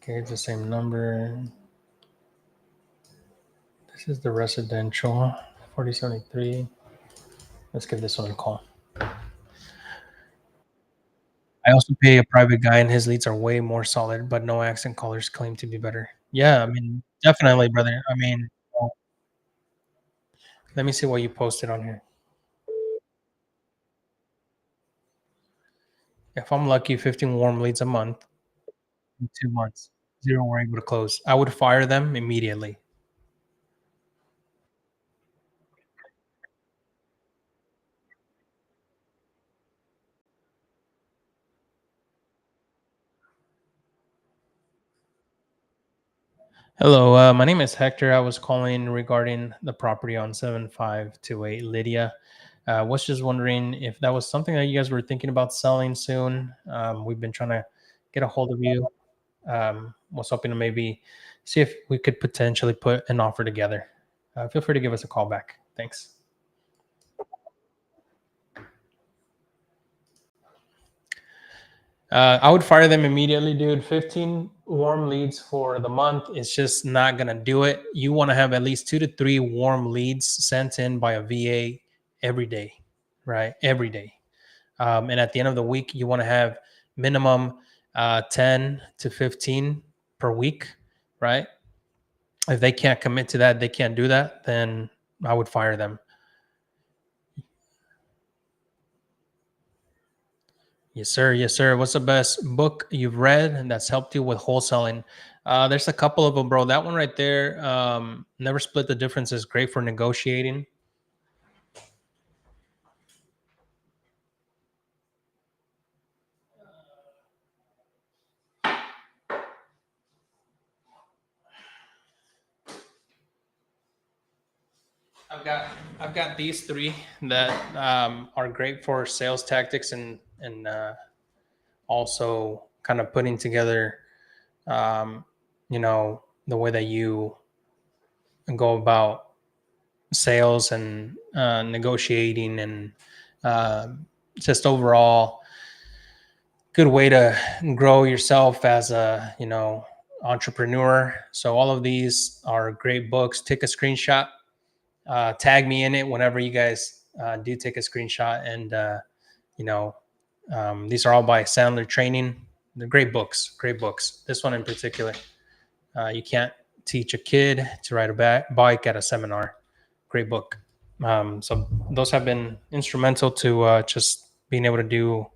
Okay, it's the same number. This is the residential 4073. Let's give this one a call. I also pay a private guy, and his leads are way more solid, but no accent callers claim to be better. Yeah, I mean, definitely, brother. I mean, let me see what you posted on here. If I'm lucky, 15 warm leads a month in 2 months, zero were able to close. I would fire them immediately. Hello, my name is Hector. I was calling regarding the property on 7528 Lydia. Was just wondering if that was something that you guys were thinking about selling soon. We've been trying to get a hold of you. Was hoping to maybe see if we could potentially put an offer together. Feel free to give us a call back. Thanks. I would fire them immediately, dude. 15 warm leads for the month is just not going to do it. You want to have at least 2 to 3 warm leads sent in by a VA every day, right? Every day. And at the end of the week, you want to have minimum 10 to 15 per week, right? If they can't commit to that, they can't do that, then I would fire them. Yes, sir. Yes, sir. What's the best book you've read and that's helped you with wholesaling? There's a couple of them, bro. That one right there, Never Split the Difference, is great for negotiating. I've got these three that are great for sales tactics and also kind of putting together, um, the way that you go about sales and negotiating and uh, just overall good way to grow yourself as a entrepreneur. So all of these are great books. Take a screenshot, tag me in it whenever you guys do take a screenshot, and these are all by Sandler Training. They're great books. Great books. This one in particular, you can't teach a kid to ride a bike at a seminar. Great book. So those have been instrumental to just being able to do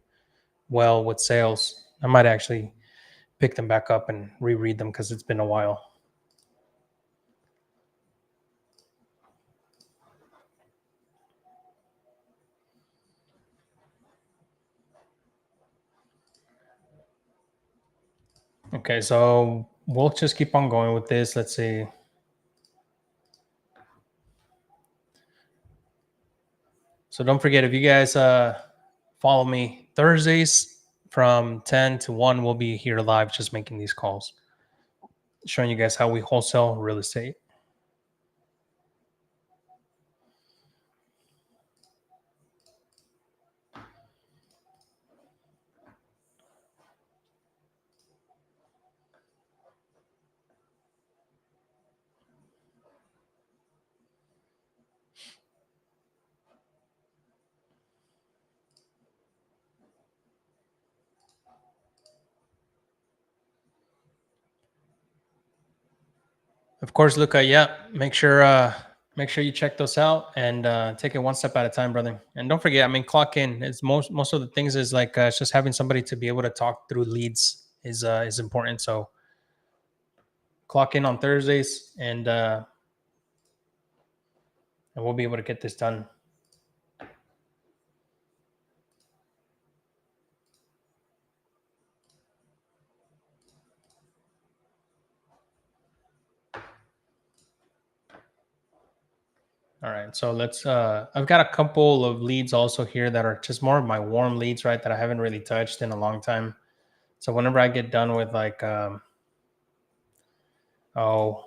well with sales. I might actually pick them back up and reread them because it's been a while. Okay, so we'll just keep on going with this. Let's see. So don't forget, if you guys follow me Thursdays from 10 to 1, we'll be here live just making these calls, showing you guys how we wholesale real estate. Of course, Luca. Yeah, make sure you check those out and take it one step at a time, brother. And don't forget, I mean, clock in. It's most of the things is like it's just having somebody to be able to talk through leads is important. So clock in on Thursdays, and we'll be able to get this done. All right, so let's. I've got a couple of leads also here that are just more of my warm leads, right? That I haven't really touched in a long time. So whenever I get done with like, oh,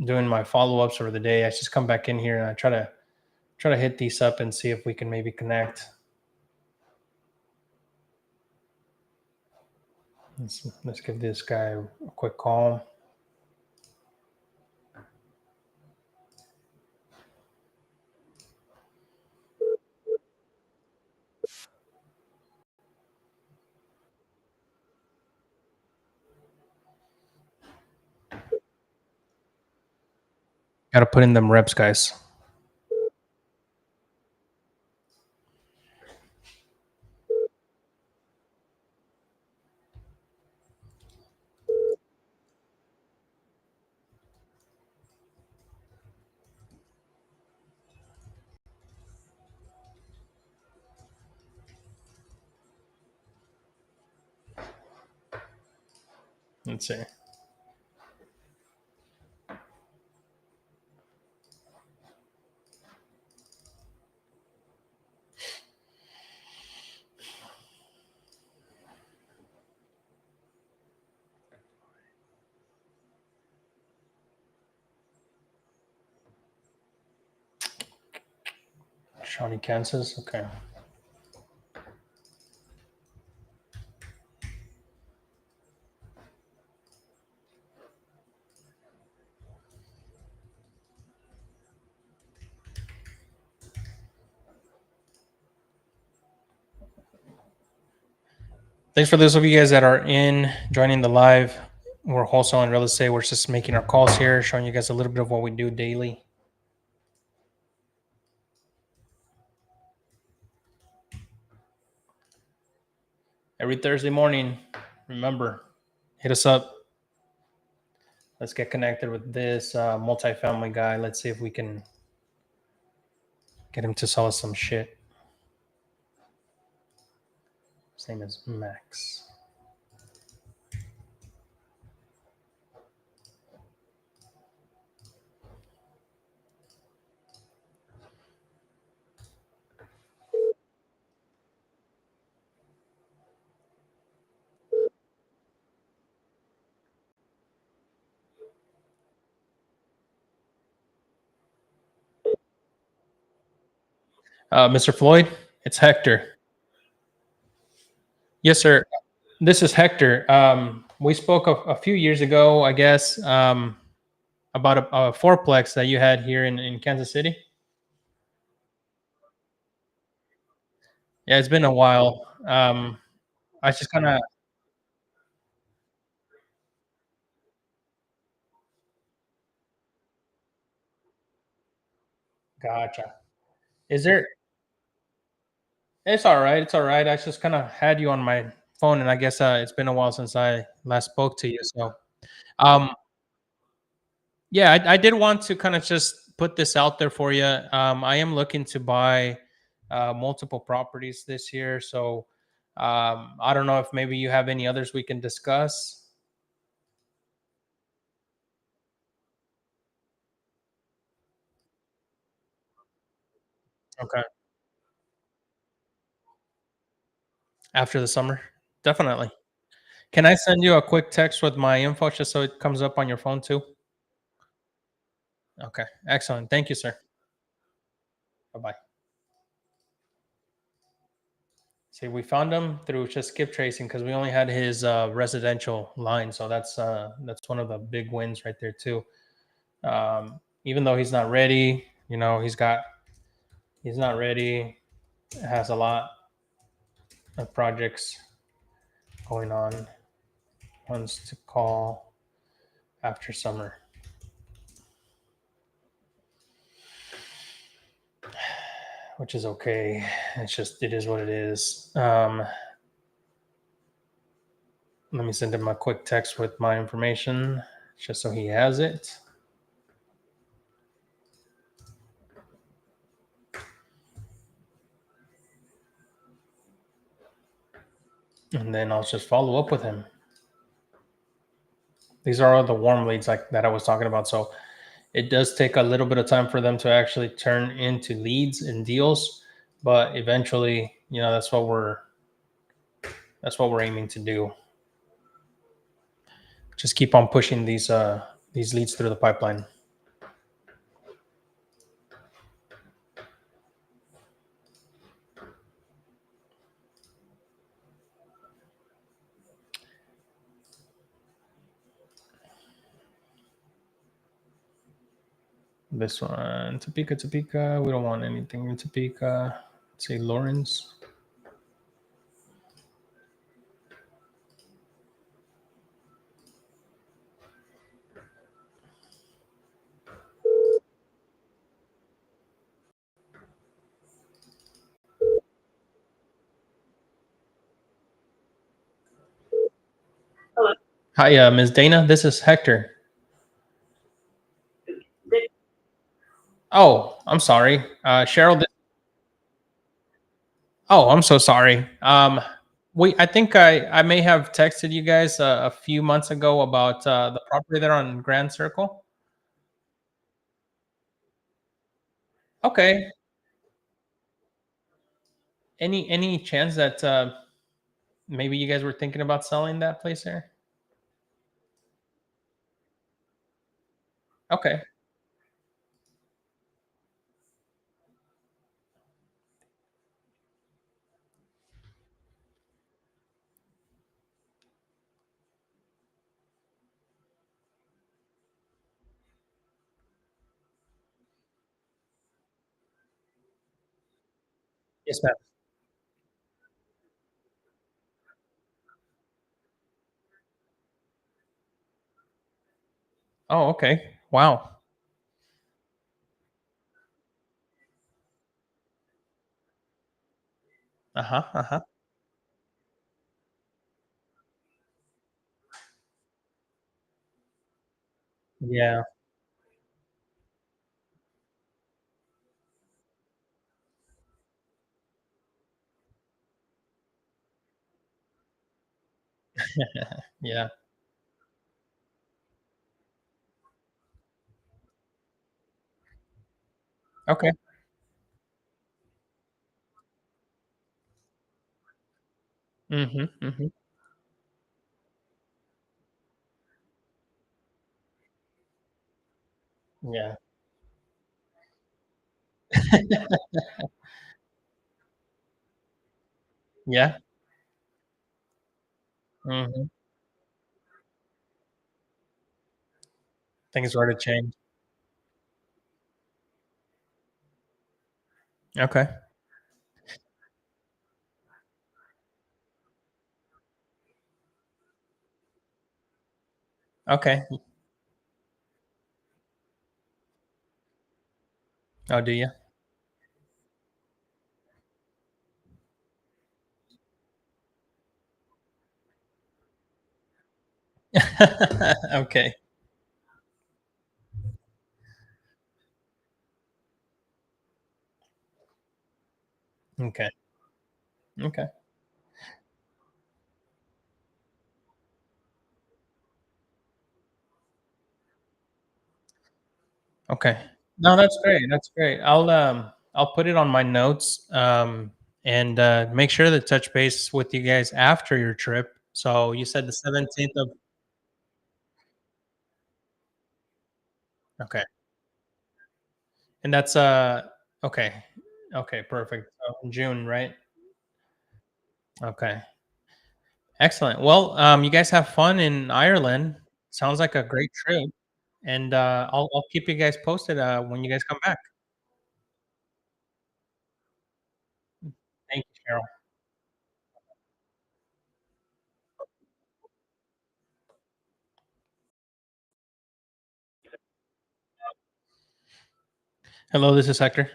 doing my follow ups for the day, I just come back in here and I try to hit these up and see if we can maybe connect. Let's give this guy a quick call. Got to put in them reps, guys. Let's see. Shawnee, Kansas. Okay. Thanks for those of you guys that are in joining the live. We're wholesaling real estate. We're just making our calls here, showing you guys a little bit of what we do daily. Every Thursday morning, remember, hit us up. Let's get connected with this multifamily guy. Let's see if we can get him to sell us some shit. His name is Max. Mr. Floyd, it's Hector. Yes, sir. This is Hector. We spoke a few years ago, I guess, about a fourplex that you had here in Kansas City. Yeah, it's been a while. I just kind of gotcha. Is there? It's all right. It's all right. I just kind of had you on my phone, and I guess it's been a while since I last spoke to you. So, um, yeah, I did want to kind of just put this out there for you. I am looking to buy multiple properties this year, so I don't know if maybe you have any others we can discuss. Okay, after the summer, definitely. Can I send you a quick text with my info just so it comes up on your phone too? Okay, excellent. Thank you, sir. Bye bye. See, we found him through just skip tracing because we only had his residential line, so that's one of the big wins right there too. Even though he's not ready, he's not ready. Has a lot of projects going on. Wants to call after summer. Which is okay. It is what it is. Let me send him a quick text with my information just so he has it. And then I'll just follow up with him. These are all the warm leads like that I was talking about. So It does take a little bit of time for them to actually turn into leads and deals, but eventually, that's what we're aiming to do. Just keep on pushing these leads through the pipeline. This one, Topeka, Topeka. We don't want anything in Topeka. Let's say Lawrence. Hi, Ms. Dana. This is Hector. Oh, I'm sorry, Cheryl. Oh, I'm so sorry. I think I may have texted you guys a few months ago about the property there on Grand Circle. Okay. Any chance that maybe you guys were thinking about selling that place there? Okay. Yes, ma'am. Oh, okay. Wow. Uh huh. Uh huh. Yeah. Yeah. Okay. Mm-hmm. Mm-hmm. Yeah. Yeah. Mm-hmm. Things were to change. Okay. Okay. Oh, do you? Okay. Okay. Okay. Okay. No, that's great. That's great. I'll put it on my notes and make sure to touch base with you guys after your trip. So you said the 17th of okay. And that's okay. Okay, perfect. So in June, right? Okay. Excellent. Well, you guys have fun in Ireland. Sounds like a great trip. And I'll keep you guys posted when you guys come back. Thank you, Cheryl. Hello, this is Hector.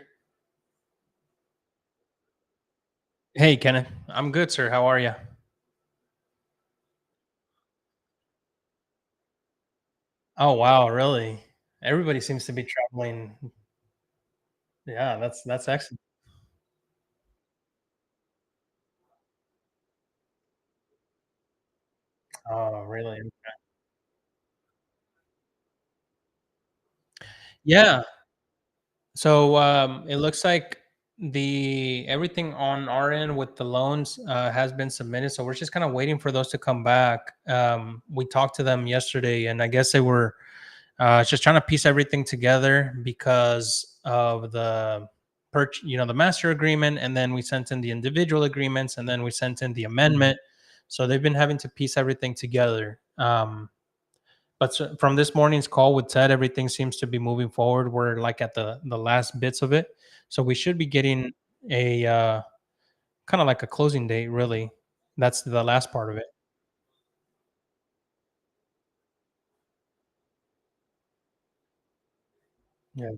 Hey, Kenneth. I'm good, sir. How are you? Oh, wow, really? Everybody seems to be traveling. Yeah, that's excellent. Oh, really? Yeah. So it looks like the everything on our end with the loans has been submitted. So we're just kind of waiting for those to come back. We talked to them yesterday, and I guess they were just trying to piece everything together because of the the master agreement, and then we sent in the individual agreements, and then we sent in the amendment. So they've been having to piece everything together. But from this morning's call with Ted, everything seems to be moving forward. We're like at the last bits of it, so we should be getting a kind of like a closing date. Really, that's the last part of it. Yeah.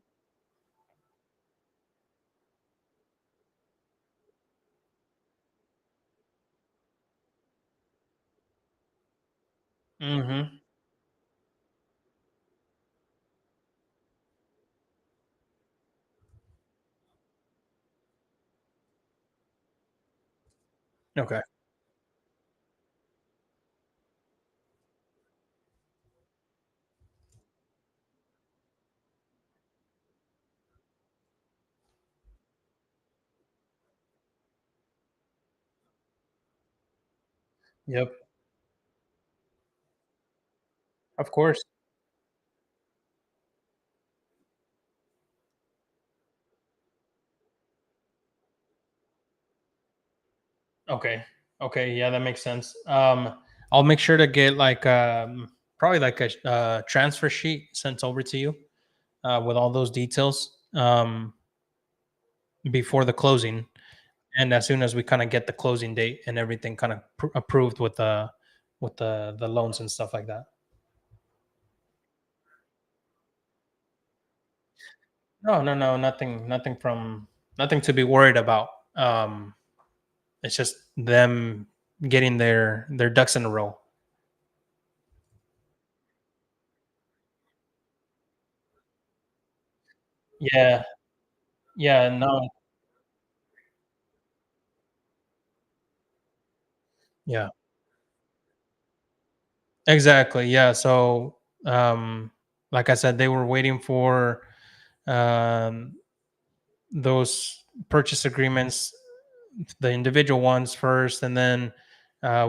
Hmm. Okay. Yep. Of course. Okay. Okay. Yeah, that makes sense. I'll make sure to get like probably like a transfer sheet sent over to you with all those details before the closing. And as soon as we kind of get the closing date and everything kind of approved with the loans and stuff like that. No, no, no, nothing to be worried about. It's just them getting their ducks in a row. Yeah, yeah, no, yeah, exactly. Yeah, so like I said, they were waiting for um those purchase agreements, the individual ones first, and then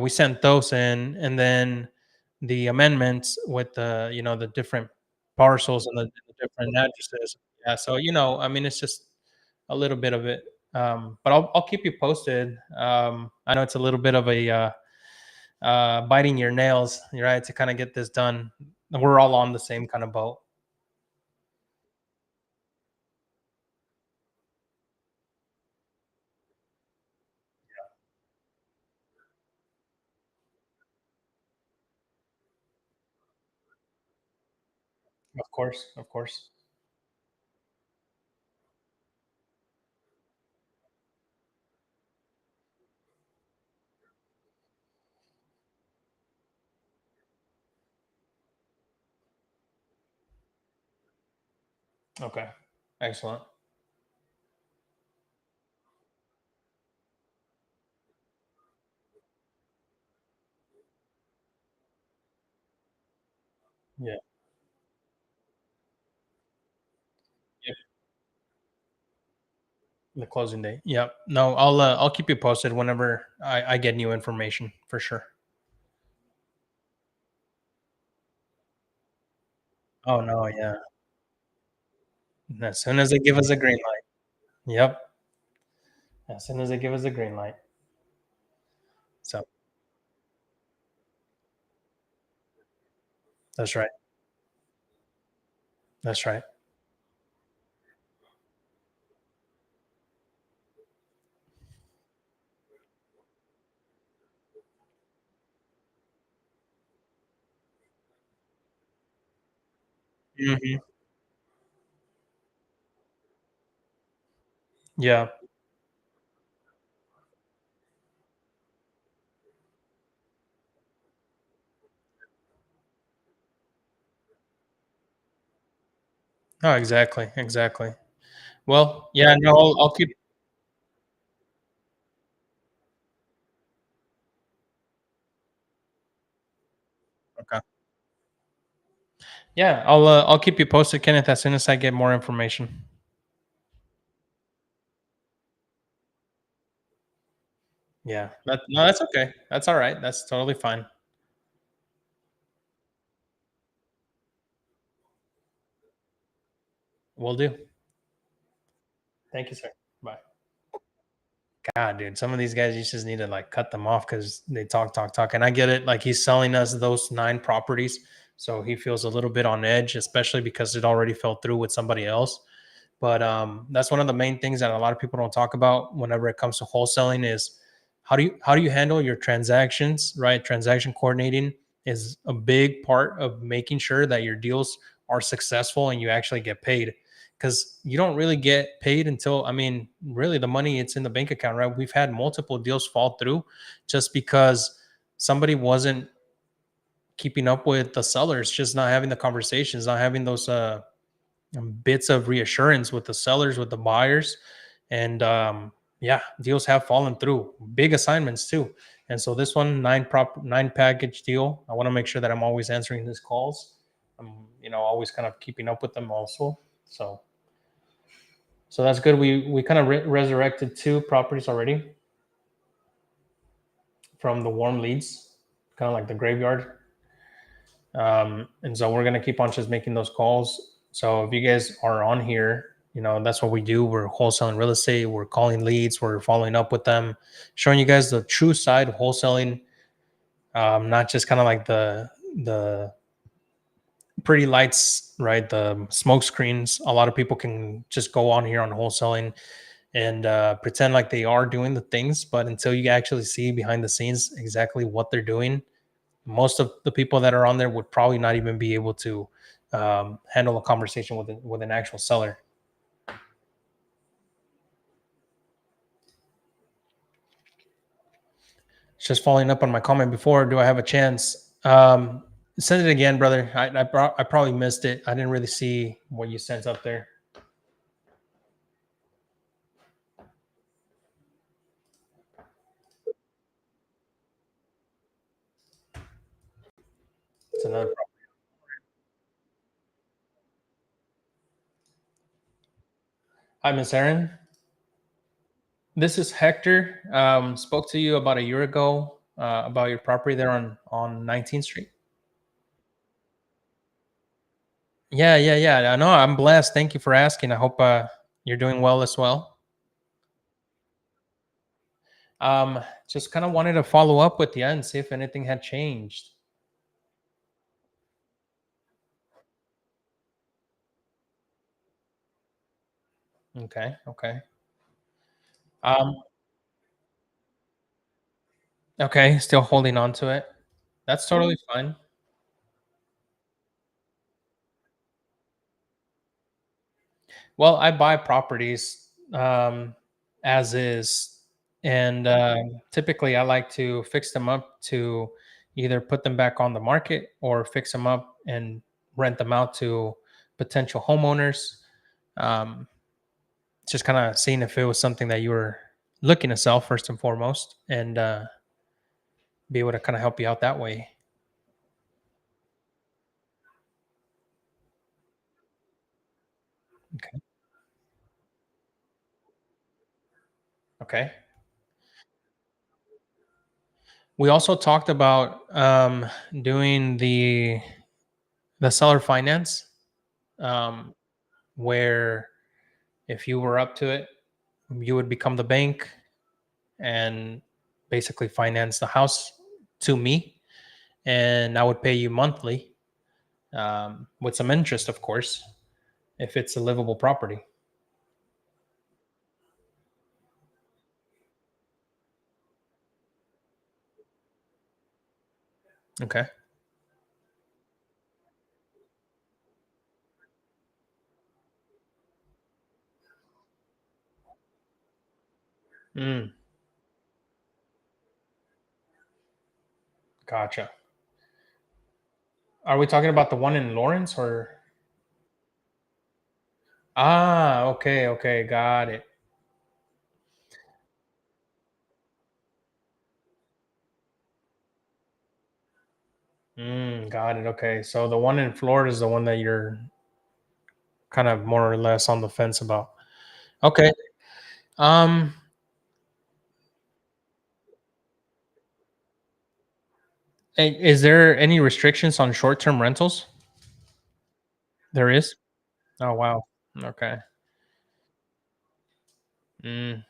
we sent those in, and then the amendments with the the different parcels and the different addresses. Yeah, so I mean, it's just a little bit of it. But I'll keep you posted. I know it's a little bit of a biting your nails, right, to kind of get this done. We're all on the same kind of boat. Of course, of course. Okay, excellent. Yeah. The closing date. Yep. No, I'll keep you posted whenever I get new information for sure. Oh no, yeah. As soon as they give us a green light. Yep. As soon as they give us a green light. So that's right. That's right. Hmm. Yeah. Oh, exactly. Exactly. Well, yeah, no, I'll keep. Okay. Yeah, I'll keep you posted, Kenneth, as soon as I get more information. Yeah, no, that's okay. That's all right. That's totally fine. We'll do. Thank you, sir. Bye. God, dude, some of these guys you just need to like cut them off because they talk, talk, talk. And I get it. Like he's selling us those 9 properties, so he feels a little bit on edge, especially because it already fell through with somebody else. But that's one of the main things that a lot of people don't talk about whenever it comes to wholesaling is how do you handle your transactions, right? Transaction coordinating is a big part of making sure that your deals are successful and you actually get paid, because you don't really get paid until, I mean, really the money, it's in the bank account, right? We've had multiple deals fall through just because somebody wasn't keeping up with the sellers, just not having the conversations, not having those bits of reassurance with the sellers, with the buyers, and yeah, deals have fallen through. Big assignments too, and so this one 9 package deal. I want to make sure that I'm always answering his calls. I'm always kind of keeping up with them also. So that's good. We kind of resurrected 2 properties already from the warm leads, kind of like the graveyard. And so we're gonna keep on just making those calls. So if you guys are on here, that's what we do. We're wholesaling real estate. We're calling leads. We're following up with them, showing you guys the true side of wholesaling, not just kind of like the pretty lights, right? The smoke screens. A lot of people can just go on here on wholesaling and pretend like they are doing the things, but until you actually see behind the scenes exactly what they're doing, most of the people that are on there would probably not even be able to handle a conversation with an actual seller. Just following up on my comment before, do I have a chance? Send it again, brother. I probably missed it. I didn't really see what you sent up there. It's another. Hi, Miss Erin. This is Hector. Spoke to you about a year ago about your property there on 19th Street. Yeah. I know. I'm blessed. Thank you for asking. I hope you're doing well as well. Just kind of wanted to follow up with you and see if anything had changed. Okay. Um, okay, still holding on to it. That's totally fine. Well, I buy properties as is, and typically I like to fix them up to either put them back on the market or fix them up and rent them out to potential homeowners. Um, just kind of seeing if it was something that you were looking to sell first and foremost, and be able to kind of help you out that way. Okay. Okay. We also talked about doing the seller finance, um, where if you were up to it, you would become the bank and basically finance the house to me, and I would pay you monthly with some interest, of course, if it's a livable property. Okay. Mm, gotcha. Are we talking about the one in Lawrence or? Okay, got it. Got it. Okay. So the one in Florida is the one that you're kind of more or less on the fence about. Okay. Um, is there any restrictions on short-term rentals? There is? Oh, wow. Okay. Mm.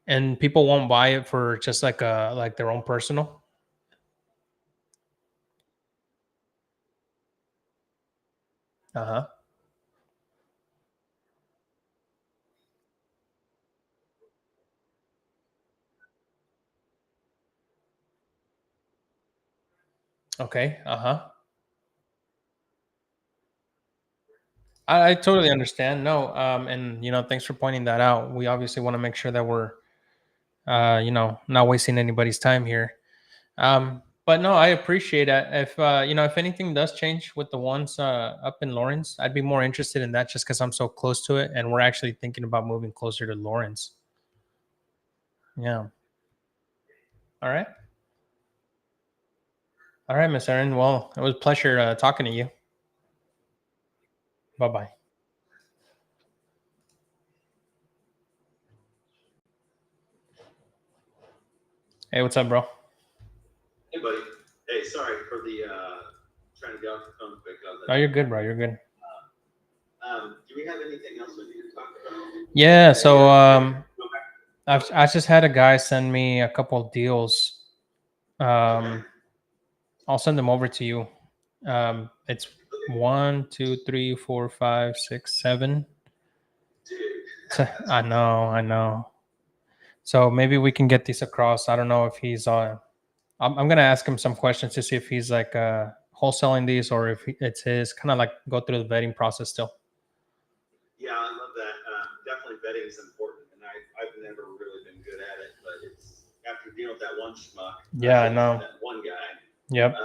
And people won't buy it for just like their own personal? Uh-huh. Okay. Uh-huh. I totally understand. No, and thanks for pointing that out. We obviously want to make sure that we're not wasting anybody's time here. But no, I appreciate it. If if anything does change with the ones up in Lawrence, I'd be more interested in that just because I'm so close to it, and we're actually thinking about moving closer to Lawrence. Yeah. All right. All right, Miss Erin. Well, it was a pleasure talking to you. Bye bye. Hey, what's up, bro? Hey, buddy. Hey, sorry for the trying to get off the phone quick. Oh, you're good, bro. You're good. Do we have anything else we need to talk about? Yeah. So I just had a guy send me a couple of deals. Okay. I'll send them over to you. It's 1, 2, 3, 4, 5, 6, 7. Dude. I know. So maybe we can get these across. I don't know if he's I'm gonna ask him some questions to see if he's like wholesaling these or if it's his. Kind of like go through the vetting process still. Yeah, I love that. Definitely vetting is important, and I've never really been good at it, but it's after dealing with that one schmuck. Yeah, I know. That one guy. Yep.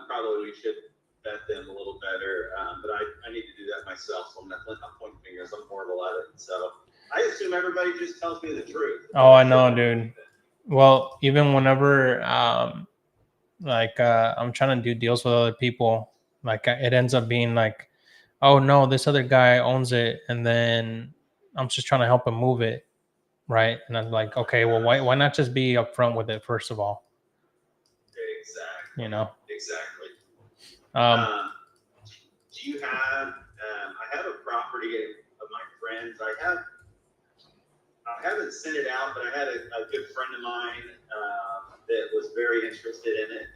Probably we should vet them a little better, but I need to do that myself, so I'm not pointing fingers. I'm horrible at it. So I assume everybody just tells me the truth. Oh, I know, dude. Well, even whenever I'm trying to do deals with other people, like it ends up being like, oh no, this other guy owns it, and then I'm just trying to help him move it, right? And I'm like, okay, well, why not just be upfront with it first of all? Exactly. Exactly. Do you have? I have a property of my friends. I haven't sent it out, but I had a good friend of mine that was very interested in it,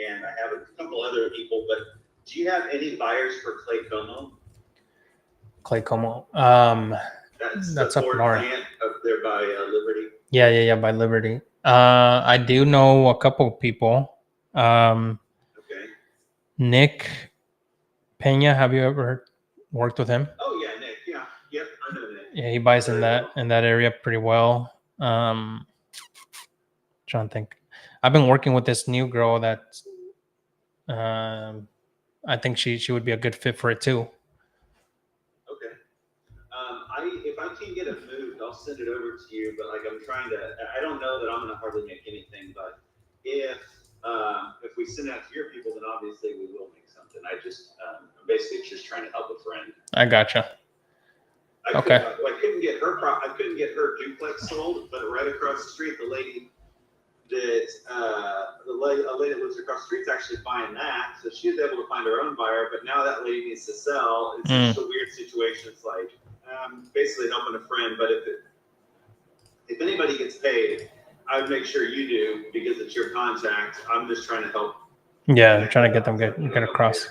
and I have a couple other people. But do you have any buyers for Clay Como? Clay Como. That's up Ford north. plant up there by Liberty. Yeah, by Liberty. I do know a couple of people. Okay. Nick Pena, have you ever worked with him? Oh yeah, Nick. Yeah, yep, I know Nick. Yeah, he buys in that area pretty well. Trying to think. I've been working with this new girl that I think she would be a good fit for it too. Okay. If I can get it moved, I'll send it over to you. But like I'm trying to, I don't know that I'm going to hardly make anything. But if we send it out to your people, then obviously we will make something. I'm basically just trying to help a friend. I gotcha. I couldn't get her duplex sold, but right across the street, the lady that a lady that lives across the street is actually buying that, so she was able to find her own buyer. But now that lady needs to sell. It's just a weird situation. It's like basically helping a friend. But if anybody gets paid, I would make sure you do because it's your contact. I'm just trying to help. Yeah, I'm trying to get them get across.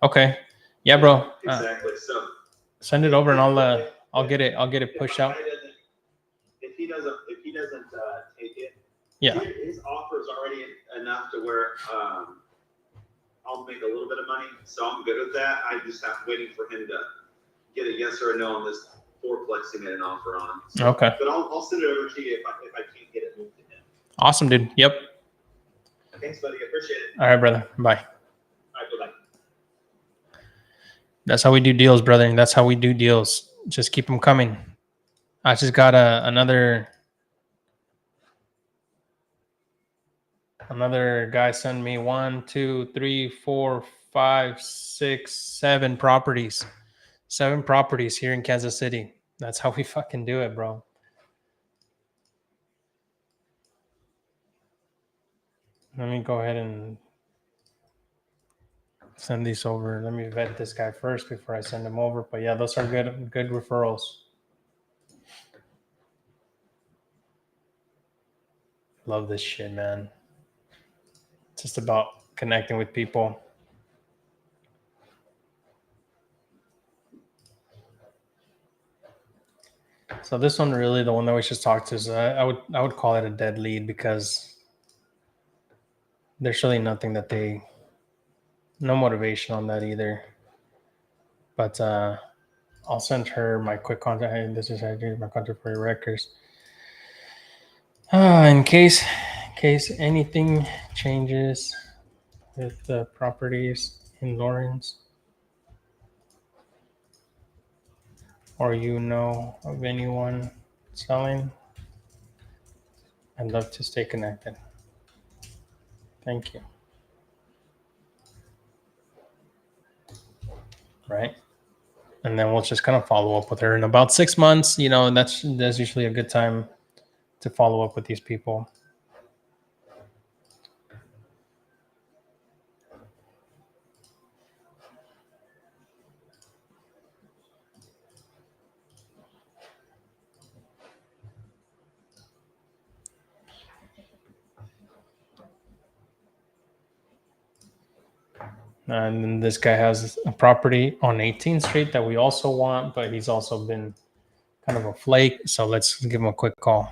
Okay. Yeah, bro. Exactly. So send it over and I'll get it pushed out. If he doesn't take it, yeah, his offer is already enough to where I'll make a little bit of money, so I'm good with that. I just have waiting for him to get a yes or a no on this fourplex he made an offer on. So, okay, but I'll send it over to you if I can't get it moved to him. Awesome, dude. Yep. Thanks, buddy. I appreciate it. All right, brother. Bye. All right, bye. That's how we do deals, brother. And that's how we do deals. Just keep them coming. I just got another Another guy sent me 1, 2, 3, 4, 5, 6, 7 properties. 7 properties here in Kansas City. That's how we fucking do it, bro. Let me go ahead and send these over. Let me vet this guy first before I send him over. But yeah, those are good referrals. Love this shit, man. It's just about connecting with people. So this one, really, the one that we should talk to is I would call it a dead lead, because there's really nothing that no motivation on that either. But I'll send her my quick contact. Hey, this is my contact for your records. In case anything changes with the properties in Lawrence, or you know of anyone selling, I'd love to stay connected. Thank you. Right? And then we'll just kind of follow up with her in about 6 months. You know, that's usually a good time to follow up with these people. And then this guy has a property on 18th Street that we also want, but he's also been kind of a flake. So let's give him a quick call.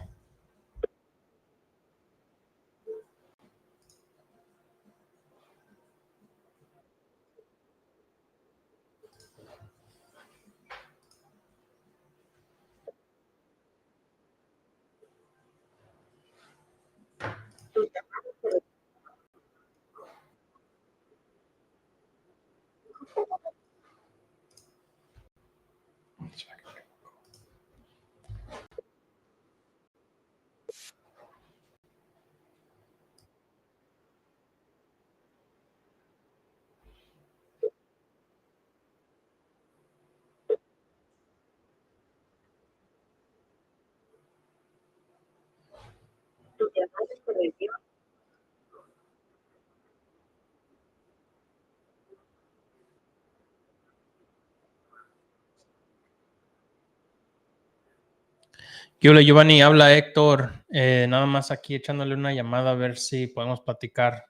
Hola Giovanni, habla Héctor. Nada más aquí echándole una llamada a ver si podemos platicar.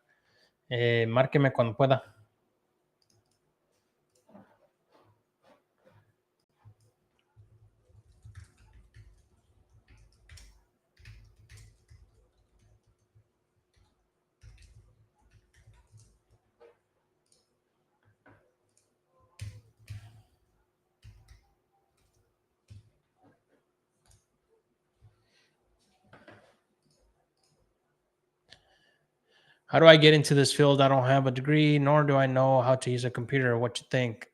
Márqueme cuando pueda. How do I get into this field? I don't have a degree, nor do I know how to use a computer. What you think?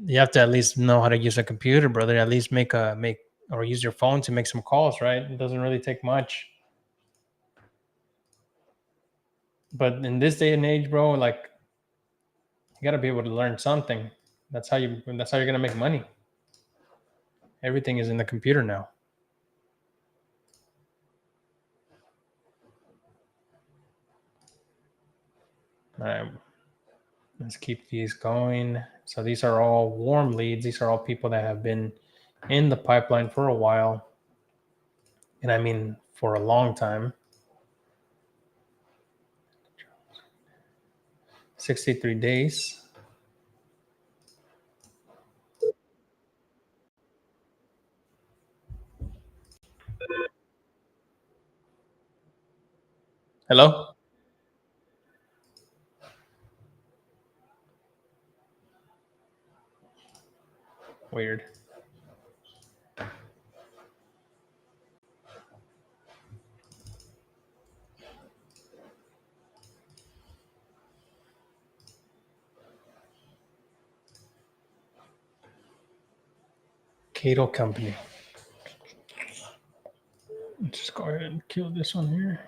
You have to at least know how to use a computer, brother. At least make or use your phone to make some calls, right? It doesn't really take much. But in this day and age, bro, like, you gotta be able to learn something. That's how you're gonna make money. Everything is in the computer now. All right. Let's keep these going. So these are all warm leads. These are all people that have been in the pipeline for a while. And I mean, for a long time. 63 days. Hello? Weird. Cato Company. Let's just go ahead and kill this one here.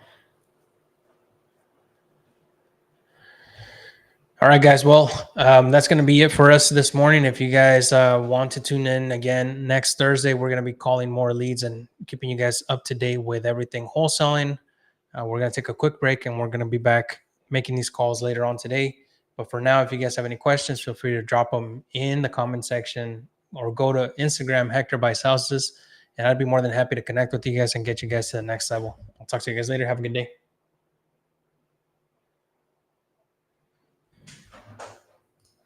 All right, guys. Well, that's going to be it for us this morning. If you guys want to tune in again next Thursday, we're going to be calling more leads and keeping you guys up to date with everything wholesaling. We're going to take a quick break and we're going to be back making these calls later on today. But for now, if you guys have any questions, feel free to drop them in the comment section or go to Instagram, Hector Buys Houses, and I'd be more than happy to connect with you guys and get you guys to the next level. I'll talk to you guys later. Have a good day.